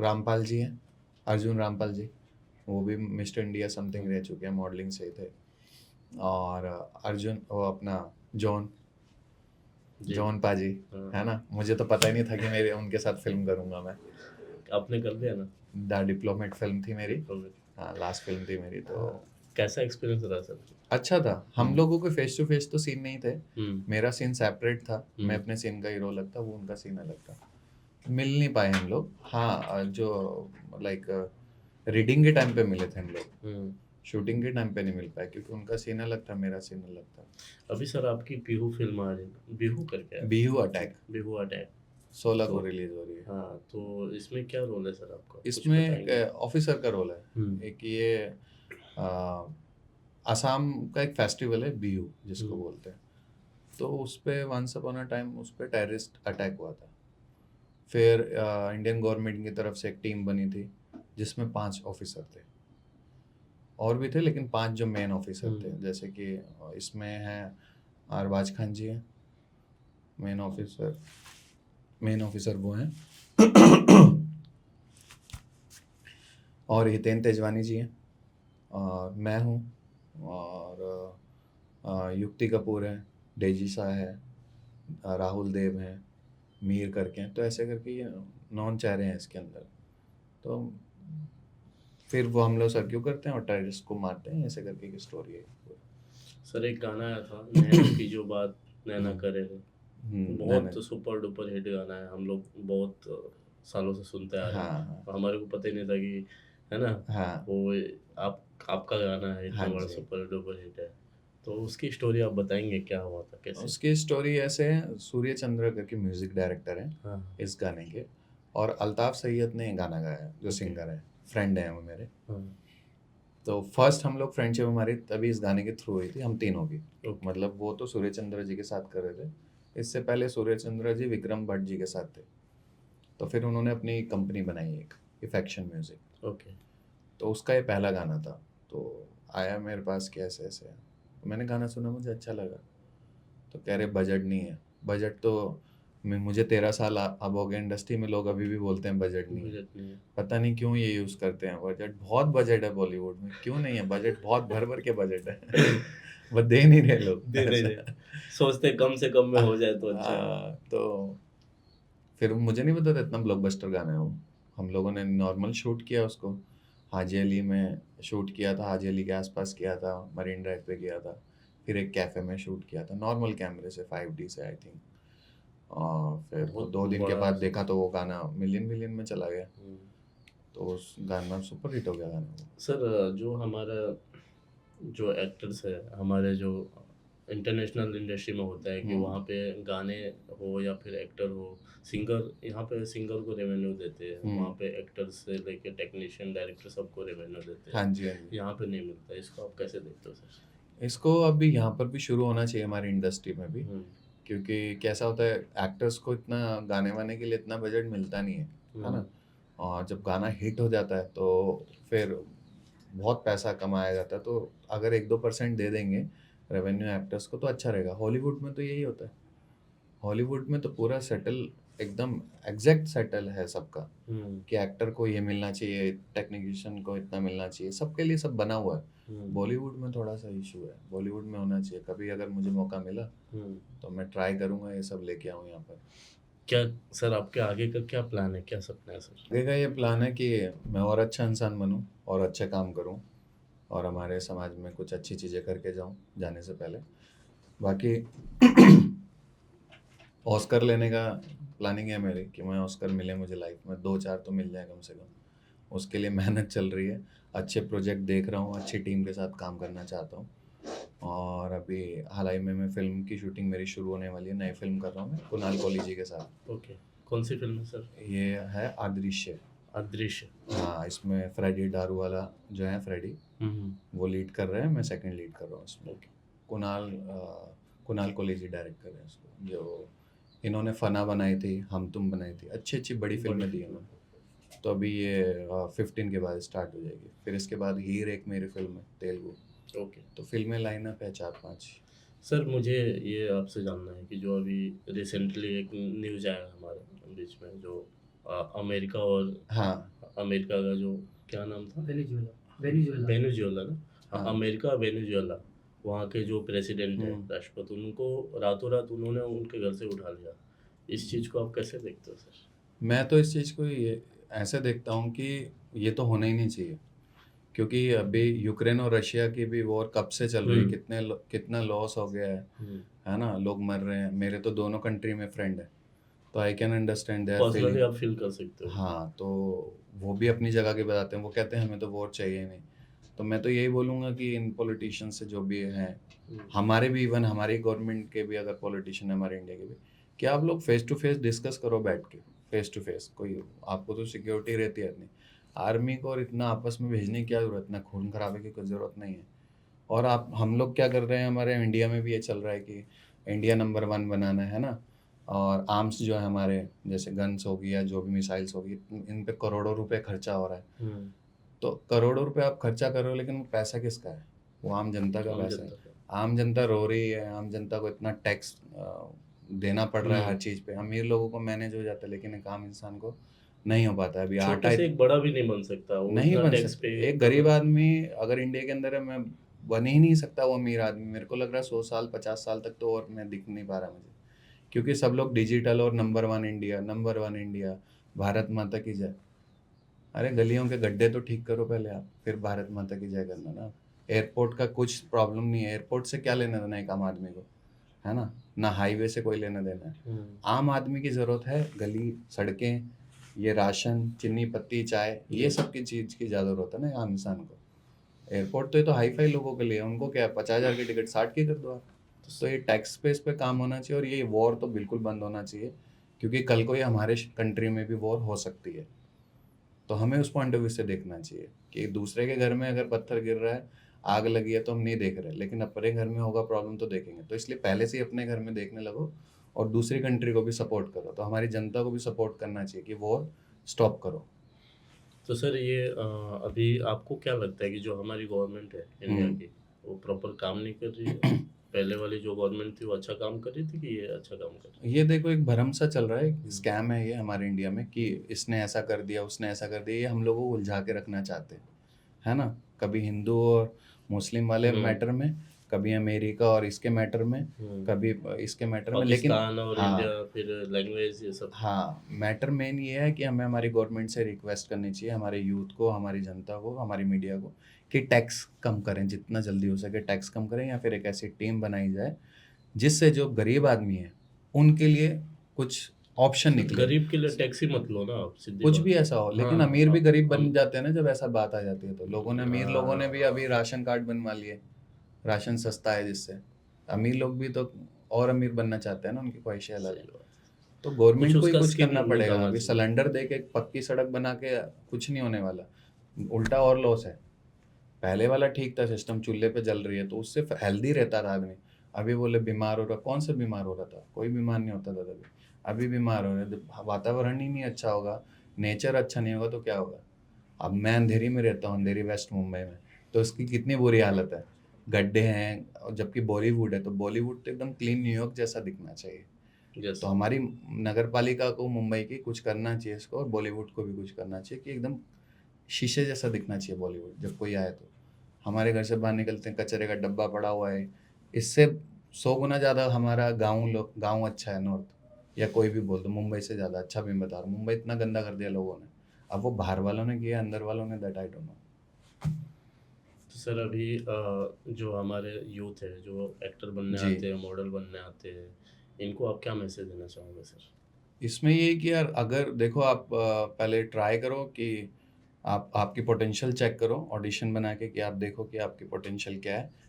रामपाल जी हैं, अर्जुन रामपाल जी, वो भी मिस्टर इंडिया समथिंग रह चुके हैं, मॉडलिंग से ही थे। और अर्जुन वो अपना जॉन जी। जॉन पाजी, हाँ, है ना? मुझे तो पता ही नहीं था कि मेरे उनके साथ फ़िल्म करूँगा मैं। आपने कर दिया ना द डिप्लोमेट फ़िल्म थी मेरी। डिप्लोमेट? हाँ, लास्ट फ़िल्म थी मेरी तो हाँ, कैसा एक्सपीरियंस रहा सर? अच्छा था। हम लोगों के फेस टू फेस तो सीन नहीं थे। हम्म, मेरा सीन सेपरेट था। मैं हम्म, अपने सीन का हीरो अलग था, वो उनका सीन अलग था। मिल नहीं पाए हम लोग। हाँ, जो लाइक रीडिंग के टाइम पे मिले थे हम लोग। हम्म। शूटिंग के टाइम पे नहीं मिल पाए क्योंकि उनका सीन अलग था, मेरा सीन अलग था। अभी सर आपकी बिहू फिल्म आ रही है, बिहू करके है, बिहू अटैक बिहू अटैक। 16 तो को रिलीज़ हो रही है। हाँ, तो इसमें क्या रोल है सर आपका, कुछ इसमें बताएंगे? एक ऑफिसर का रोल है। हम्म, एक ये अ, असम का एक फेस्टिवल है बिहू जिसको हम्म, बोलते हैं। तो उस पे वंस अपॉन अ टाइम उस पे टेररिस्ट अटैक हुआ था। फिर इंडियन गवर्नमेंट की तरफ से एक टीम बनी थी जिसमें 5 ऑफिसर थे। और भी थे लेकिन 5 जो मेन ऑफिसर थे, हम्म, जैसे कि इसमें हैं अरबाज खान जी हैं मेन ऑफिसर। मेन ऑफिसर वो हैं और हितेन तेजवानी जी हैं और मैं हूँ और युक्ति कपूर है, डेजी शाह है, राहुल देव हैं, मीर करके हैं। तो ऐसे करके ये नॉन चेहरे हैं इसके अंदर। तो फिर वो हम लोग सर्क्यू करते हैं और टेररिस्ट को मारते हैं, ऐसे करके की स्टोरी है। सर एक गाना आया था, नैनो की जो बात नैना करे रे, मैंने बहुत सुपर डुपर हिट गाना है, हम लोग बहुत सालों से सुनते आ रहे हाँ हैं, हाँ और हमारे को पता ही नहीं था कि, है ना, हाँ वो आप आपका गाना है, हाँ इतना बड़ा जी। सुपर डुपर हिट है। तो उसकी स्टोरी आप बताएंगे, क्या हुआ था, कैसे? उसकी स्टोरी ऐसे है, सूर्य चंद्र करके म्यूजिक डायरेक्टर हैं हाँ, इस गाने के, और अल्ताफ सैयद ने ये गाना गाया है, जो ओके, सिंगर है, फ्रेंड है वो मेरे। हाँ, तो फर्स्ट हम लोग फ्रेंडशिप हमारी तभी इस गाने के थ्रू हुई थी, हम तीनों की। ओके, मतलब वो तो सूर्य चंद्र जी के साथ कर रहे थे, इससे पहले सूर्य चंद्र जी विक्रम भट्ट जी के साथ थे। तो फिर उन्होंने अपनी कंपनी बनाई एक, इफेक्शन म्यूजिक। ओके, तो उसका ये पहला गाना था। तो आया मेरे पास कि ऐसे ऐसे है। तो मैंने गाना सुना, मुझे अच्छा लगा। तो कह रहे बजट नहीं है। बजट तो मुझे 13 साल अब हो गए इंडस्ट्री में, लोग अभी भी बोलते हैं बजट नहीं है। बजट नहीं है। पता नहीं क्यों ये यूज़ करते हैं बजट। बहुत बजट है बॉलीवुड में, क्यों नहीं है बजट? बहुत भर भर के बजट है वो दे नहीं रहे लोग दे नहीं ऐसा। रहे, सोचते कम से कम में हो जाए तो अच्छा है। तो फिर मुझे नहीं पता था इतना ब्लॉकबस्टर गाना है वो। हम लोगों ने नॉर्मल शूट किया उसको, हाजी अली में शूट किया था, हाजी अली के आसपास किया था, मरीन ड्राइव पे किया था। फिर एक कैफ़े में शूट किया था नॉर्मल कैमरे से, 5D से आई थिंक। और फिर वो बहुत 2 दिन के बड़ा। बाद देखा तो वो गाना मिलियन मिलियन में चला गया। हम्म। तो उस गाना सुपर हिट हो गया गाना वो। सर जो हमारा जो एक्टर्स है, हमारे जो इंटरनेशनल इंडस्ट्री में होता है कि वहाँ पे गाने हो या फिर एक्टर हो, सिंगर, यहाँ पे सिंगर को रेवेन्यू देते हैं, वहाँ पे एक्टर्स से लेके टेक्नीशियन डायरेक्टर सबको रेवेन्यू देते हैं, हाँ जी, हाँ जी। यहाँ पे नहीं मिलता। इसको आप कैसे देखते हो सर? इसको अभी यहाँ पर भी शुरू होना चाहिए हमारी इंडस्ट्री में भी, हम्म, क्योंकि कैसा होता है, एक्टर्स को इतना गाने वाने के लिए इतना बजट मिलता नहीं है, है ना? और जब गाना हिट हो जाता है तो फिर बहुत पैसा कमाया जाता है। तो अगर 1-2% दे देंगे रेवेन्यू एक्टर्स को तो अच्छा रहेगा। हॉलीवुड में तो यही होता है। हॉलीवुड में तो पूरा सेटल, एकदम एग्जैक्ट सेटल है सबका, हम्म, कि एक्टर को ये मिलना चाहिए, टेक्नीशियन को इतना मिलना चाहिए, सबके लिए सब बना हुआ है। बॉलीवुड में थोड़ा सा इशू है, बॉलीवुड में होना चाहिए। कभी अगर मुझे मौका मिला हम्म। तो मैं ट्राई करूँगा ये सब लेके आऊँ यहाँ पर। क्या सर आपके आगे का क्या प्लान है, क्या सपना है सर? आगे का ये प्लान है कि मैं और अच्छा इंसान बनूँ और अच्छे काम करूँ और हमारे समाज में कुछ अच्छी चीज़ें करके जाऊँ जाने से पहले। बाकी ऑस्कर लेने का प्लानिंग है मेरी, कि मैं ऑस्कर मिले मुझे लाइफ में 2-4 तो मिल जाए कम से कम। उसके लिए मेहनत चल रही है, अच्छे प्रोजेक्ट देख रहा हूँ, अच्छी टीम के साथ काम करना चाहता हूँ। और अभी हाल ही में मैं फ़िल्म की शूटिंग मेरी शुरू होने वाली है, नई फ़िल्म कर रहा हूँ मैं कुणाल कोहली जी के साथ। ओके, कौन सी फिल्म है सर? ये है अदृश्य। अदृश्य। हाँ, इसमें फ्रेडी दारूवाला जो है, फ्रेडी, वो लीड कर रहे हैं, मैं सेकंड लीड कर रहा हूँ इसमें। ओके, कुणाल कोहली जी डायरेक्ट कर रहे हैं इसको, जो इन्होंने फना बनाई थी, हम तुम बनाई थी, अच्छी बड़ी फिल्में दी इन्होंने। तो अभी ये 15 के बाद स्टार्ट हो जाएगी। फिर इसके बाद हीर एक मेरी फिल्म है तेलुगु। ओके। तो फिल्में लाइनअप है 4-5। सर मुझे ये आपसे जानना है कि जो अभी रिसेंटली एक न्यूज़ आया हमारे बीच में, जो अमेरिका और हाँ अमेरिका का जो क्या नाम था, वेनेजुएला वेनेजुएला ना, हाँ, हाँ। अमेरिका वेनेजुएला, वहाँ के जो प्रेसिडेंट है, राष्ट्रपति, उनको रातों रात उन्होंने उनके घर से उठा लिया। इस चीज़ को आप कैसे देखते हो सर? मैं तो इस चीज़ को ये ऐसे देखता हूँ कि ये तो होना ही नहीं चाहिए, क्योंकि अभी यूक्रेन और रशिया की भी वॉर कब से चल रही है, कितना लॉस हो गया है ना, लोग मर रहे हैं। मेरे तो दोनों कंट्री में फ्रेंड है, तो I can understand their personally feeling. आप फील कर सकते हो। हाँ, तो वो भी अपनी जगह के बताते हैं, वो कहते हैं हमें तो वॉर चाहिए ही नहीं। तो मैं तो यही बोलूँगा कि इन पॉलिटिशियन से जो भी हैं, हमारे भी, इवन हमारी गवर्नमेंट के भी अगर पॉलिटिशियन है हमारे इंडिया के भी, कि आप लोग फेस टू फेस डिस्कस करो बैठ के, फेस टू फेस। कोई आपको तो सिक्योरिटी रहती है इतनी, आर्मी को और इतना आपस में भेजने की क्या ज़रूरत, ना खून खराबे की कोई ज़रूरत नहीं है। और आप हम लोग क्या कर रहे हैं, हमारे इंडिया में भी ये चल रहा है कि इंडिया नंबर 1 बनाना है ना, और आर्म्स जो है हमारे, जैसे गन्स होगी या जो भी मिसाइल्स होगी, इन पे करोड़ों रुपए खर्चा हो रहा है। तो करोड़ों रुपए आप खर्चा कर रहे हो, लेकिन वो पैसा किसका है? वो आम जनता का पैसा है। आम जनता रो रही है, आम जनता को इतना टैक्स देना पड़ रहा है हर चीज़ पे। अमीर लोगों को मैनेज हो जाता है, लेकिन एक आम इंसान को नहीं हो पाता है। अभी आटा छोटे से एक बड़ा भी नहीं बन सकता, वो नहीं इतना बन टैक्स सकता। पे एक गरीब आदमी अगर इंडिया के अंदर है, मैं बन ही नहीं सकता वो अमीर आदमी। मेरे को लग रहा है 100 साल 50 साल तक तो और मैं दिख नहीं पा रहा मुझे, क्योंकि सब लोग डिजिटल और number 1 India, number 1 India, Bharat माता की जय। अरे गलियों के गड्ढे तो ठीक करो पहले आप, फिर भारत माता की जय करना ना। एयरपोर्ट का कुछ प्रॉब्लम नहीं है, एयरपोर्ट से क्या लेना देना एक आम आदमी को, है ना हाईवे से कोई लेना देना है। आम आदमी की ज़रूरत है गली, सड़कें, ये राशन, चीनी पत्ती, चाय, ये सब की चीज़ की ज़्यादा ज़रूरत है ना आम इंसान को। एयरपोर्ट तो ये तो हाई फाई लोगों के लिए, उनको क्या 50,000 की टिकट 60 की कर दो आप। तो ये टैक्स पे इस पे काम होना चाहिए, और ये वॉर तो बिल्कुल बंद होना चाहिए, क्योंकि कल को ये हमारे कंट्री में भी वॉर हो सकती है। तो हमें उस पॉइंट ऑफ व्यू से देखना चाहिए कि दूसरे के घर में अगर पत्थर गिर रहा है, आग लगी है, तो हम नहीं देख रहे, लेकिन अपने घर में होगा प्रॉब्लम तो देखेंगे। तो इसलिए पहले से ही अपने घर में देखने लगो, और दूसरी कंट्री को भी सपोर्ट करो। तो हमारी जनता को भी सपोर्ट करना चाहिए कि वॉर स्टॉप करो। तो सर ये अभी आपको क्या लगता है कि जो हमारी गवर्नमेंट है इंडिया की, वो प्रॉपर काम नहीं कर रही है? पहले वाली जो गवर्नमेंट थी वो अच्छा काम कर रही थी कि ये अच्छा काम कर रही ये देखो, एक भ्रम सा चल रहा है, स्कैम है ये हमारे इंडिया में, कि इसने ऐसा कर दिया, उसने ऐसा कर दिया। ये हम लोगों को उलझा के रखना चाहते हैं, है ना। कभी हिंदू और मुस्लिम वाले मैटर में, कभी अमेरिका और इसके मैटर में, कभी इसके मैटर में, लेकिन पाकिस्तान और हाँ, इंडिया, फिर लैंग्वेज, ये सब। हाँ, मैटर मेन ये है कि हमें हमारी गवर्नमेंट से रिक्वेस्ट करनी चाहिए, हमारे यूथ को, हमारी जनता को, हमारी मीडिया को, कि टैक्स कम करें, जितना जल्दी हो सके टैक्स कम करें, या फिर एक ऐसी टीम बनाई जाए जिससे जो गरीब आदमी है उनके लिए कुछ ऑप्शन निकले। गरीब के लिए टैक्स ही मत लो ना आप, सीधी कुछ बात। भी ऐसा हो, लेकिन हाँ, अमीर भी गरीब बन हम- जाते हैं ना जब ऐसा बात आ जाती है। तो लोगों ने, अमीर लोगों ने भी अभी राशन कार्ड बनवा लिए, राशन सस्ता है जिससे अमीर लोग भी तो और अमीर बनना चाहते हैं ना, उनकी ख्वाहिशें अलग है। तो गवर्नमेंट को ही उसका कुछ स्कीम करना पड़ेगा। निकालना अभी चाहिए। सिलेंडर दे के पक्की सड़क बना के कुछ नहीं होने वाला, उल्टा और लॉस है। पहले वाला ठीक था सिस्टम, चूल्हे पे जल रही है तो उससे हेल्दी रहता था आदमी। अभी बोले बीमार हो रहा, कौन सा बीमार हो रहा था? कोई बीमार नहीं होता था तभी, अभी बीमार हो रहे हैं। जब वातावरण ही नहीं अच्छा होगा, नेचर अच्छा नहीं होगा तो क्या होगा? अब मैं अंधेरी में रहता हूँ, अंधेरी वेस्ट मुंबई में, तो उसकी कितनी बुरी हालत है, गड्ढे हैं, और जबकि बॉलीवुड है, तो बॉलीवुड तो एकदम क्लीन न्यूयॉर्क जैसा दिखना चाहिए। Yes. तो हमारी नगर पालिका को, मुंबई की, कुछ करना चाहिए इसको, और बॉलीवुड को भी कुछ करना चाहिए कि एकदम शीशे जैसा दिखना चाहिए बॉलीवुड। जब कोई आए तो हमारे घर से बाहर निकलते हैं, कचरे का डब्बा पड़ा हुआ है, इससे 100 गुना ज़्यादा हमारा गाँव अच्छा है, नॉर्थ, या कोई भी बोल दो, मुंबई से ज़्यादा अच्छा भी बता रहा हूँ। मुंबई इतना गंदा कर दिया लोगों ने, अब वो बाहर वालों ने किया, अंदर वालों ने, दैट आई डोंट नो। तो सर अभी जो हमारे यूथ है, जो एक्टर बनने जी। आते हैं, मॉडल बनने आते हैं, इनको आप क्या मैसेज देना चाहोगे सर? इसमें ये है कि यार, अगर देखो आप पहले ट्राई करो कि आप आपकी पोटेंशियल चेक करो, ऑडिशन बना के, कि आप देखो कि आपकी पोटेंशियल क्या है।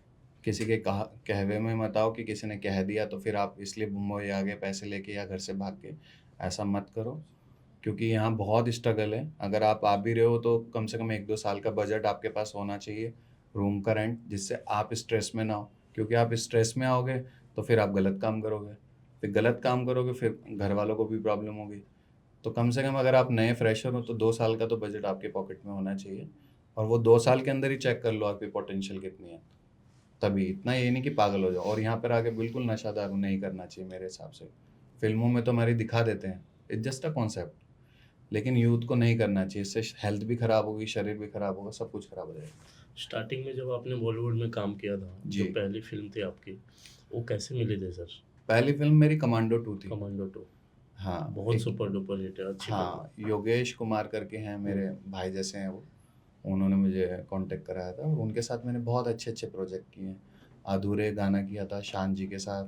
किसी के कहवे में मत आओ कि किसी ने कह दिया तो फिर आप इसलिए मुंबई आ गए पैसे लेके या घर से भाग के, ऐसा मत करो, क्योंकि यहाँ बहुत स्ट्रगल है। अगर आप आ भी रहे हो तो कम से कम 1-2 साल का बजट आपके पास होना चाहिए, रूम का रेंट, जिससे आप स्ट्रेस में ना हो, क्योंकि आप स्ट्रेस में आओगे तो फिर आप गलत काम करोगे, फिर गलत काम करोगे फिर घर वालों को भी प्रॉब्लम होगी। तो कम से कम अगर आप नए फ्रेशर हो तो 2 साल का तो बजट आपके पॉकेट में होना चाहिए, और वो 2 साल के अंदर ही चेक कर लो आपकी पोटेंशियल कितनी है। तभी, इतना ये नहीं कि पागल हो जाओ, और यहाँ पर आके बिल्कुल नशा दारू नहीं करना चाहिए मेरे हिसाब से। फ़िल्मों में तो हमारी दिखा देते हैं, इट्स जस्ट अ कॉन्सेप्ट, लेकिन यूथ को नहीं करना चाहिए, इससे हेल्थ भी खराब होगी, शरीर भी खराब होगा, सब कुछ खराब हो जाएगा। स्टार्टिंग में जब आपने बॉलीवुड में काम किया था, जो जी। पहली फ़िल्म थी आपकी, वो कैसे मिली थी सर? पहली फ़िल्म मेरी कमांडो 2 थी। कमांडो 2 हाँ, बहुत एक सुपर डुपर हिट है, अच्छी फ़िल्म है। हाँ, योगेश कुमार करके हैं, मेरे भाई जैसे हैं वो। उन्होंने मुझे कॉन्टैक्ट कराया था, और उनके साथ मैंने बहुत अच्छे-अच्छे प्रोजेक्ट किए हैं। अधूरे गाना किया था शान जी के साथ,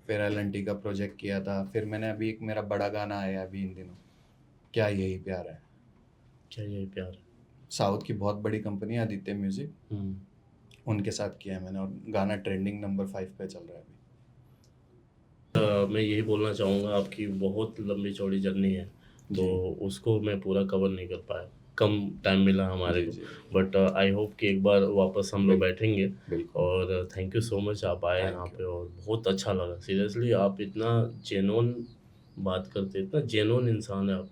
फिर एल&टी का प्रोजेक्ट किया था, फिर मैंने अभी एक मेरा बड़ा गाना आया है अभी इन दिनों, क्या यही प्यार है। क्या यही प्यार है? साउथ की बहुत बड़ी कंपनी है आदित्य म्यूज़िक, हुँ। उनके साथ किया है मैंने, और गाना ट्रेंडिंग नंबर 5 पे चल रहा है अभी। मैं यही बोलना चाहूँगा, आपकी बहुत लंबी चौड़ी जर्नी है, तो जी। उसको मैं पूरा कवर नहीं कर पाया, कम टाइम मिला हमारे जी, को। जी। बट आई होप कि एक बार वापस हम लोग बिल बैठेंगे। बिल्कुल। और थैंक यू सो मच, आप आए यहाँ थैंक यू। पे और बहुत अच्छा लगा। सीरियसली आप इतना जेन्युइन बात करते, इतना जेन्युइन इंसान है आप,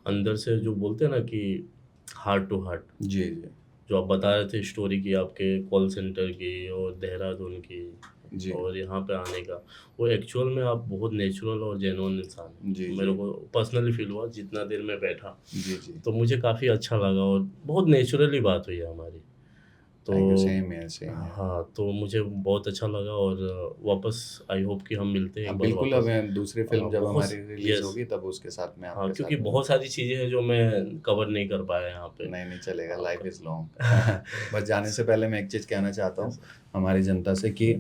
अंदर से जो बोलते हैं ना कि हार्ट टू हार्ट। जी, जी। जो आप बता रहे थे स्टोरी की आपके कॉल सेंटर की और देहरादून की जी। और यहाँ पे आने का, वो एक्चुअल में आप बहुत नेचुरल और जेन्युइन इंसान जी, हैं। जी। मेरे को पर्सनली फील हुआ जितना देर मैं बैठा, जी, जी। तो मुझे काफ़ी अच्छा लगा और बहुत नेचुरली बात हुई है हमारी। तो thank you, same here, same here. हाँ, तो मुझे बहुत अच्छा लगा और वापस आई होप कि हम मिलते हैं हाँ, एक बार बिल्कुल, वापस। अब दूसरी फ़िल्म जब बहुत हमारी रिलीज़ यस, होगी तब उसके साथ मैं हाँ, आपके क्योंकि साथ बहुत मिलूँगा। सारी चीज़ें हैं जो मैं कवर नहीं कर पाया यहाँ पे। नहीं, नहीं चलेगा, लाइफ़ आपका इज़ लॉन्ग। बस जाने से पहले मैं एक चीज़ कहना चाहता हूँ यस, हमारी जनता से कि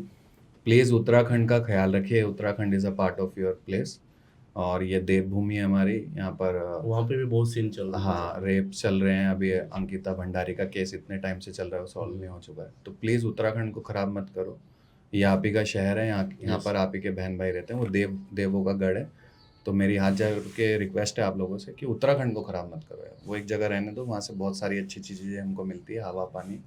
प्लीज़ उत्तराखंड का ख़्याल रखिए, Uttarakhand is a part of your place, और ये देवभूमि है हमारी, यहाँ पर वहाँ पे भी बहुत सीन चल रहे थे। हाँ, रेप चल रहे हैं अभी, अंकिता भंडारी का केस इतने टाइम से चल रहा है, वो सॉल्व नहीं हो चुका है। तो प्लीज़ उत्तराखंड को ख़राब मत करो, ये आप ही का शहर है, यहाँ यस, पर आप ही के बहन-भाई रहते हैं, वो देवों का गढ़ है। तो मेरी हाथ जोड़ के रिक्वेस्ट है आप लोगों से कि उत्तराखंड को ख़राब मत करो यार, वो एक जगह रहने दो, वहाँ से बहुत सारी अच्छी चीज़ें हमको मिलती है, हवा, पानी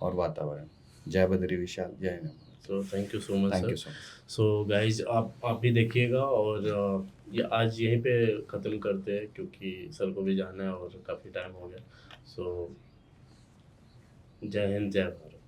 और वातावरण। जय बद्री विशाल, जय Hind. So thank you so much thank sir. You so much. So guys आप भी देखिएगा और ये आज यहीं पे ख़त्म करते हैं क्योंकि सर को भी जाना है और काफ़ी टाइम हो गया। सो जय हिंद, जय भारत।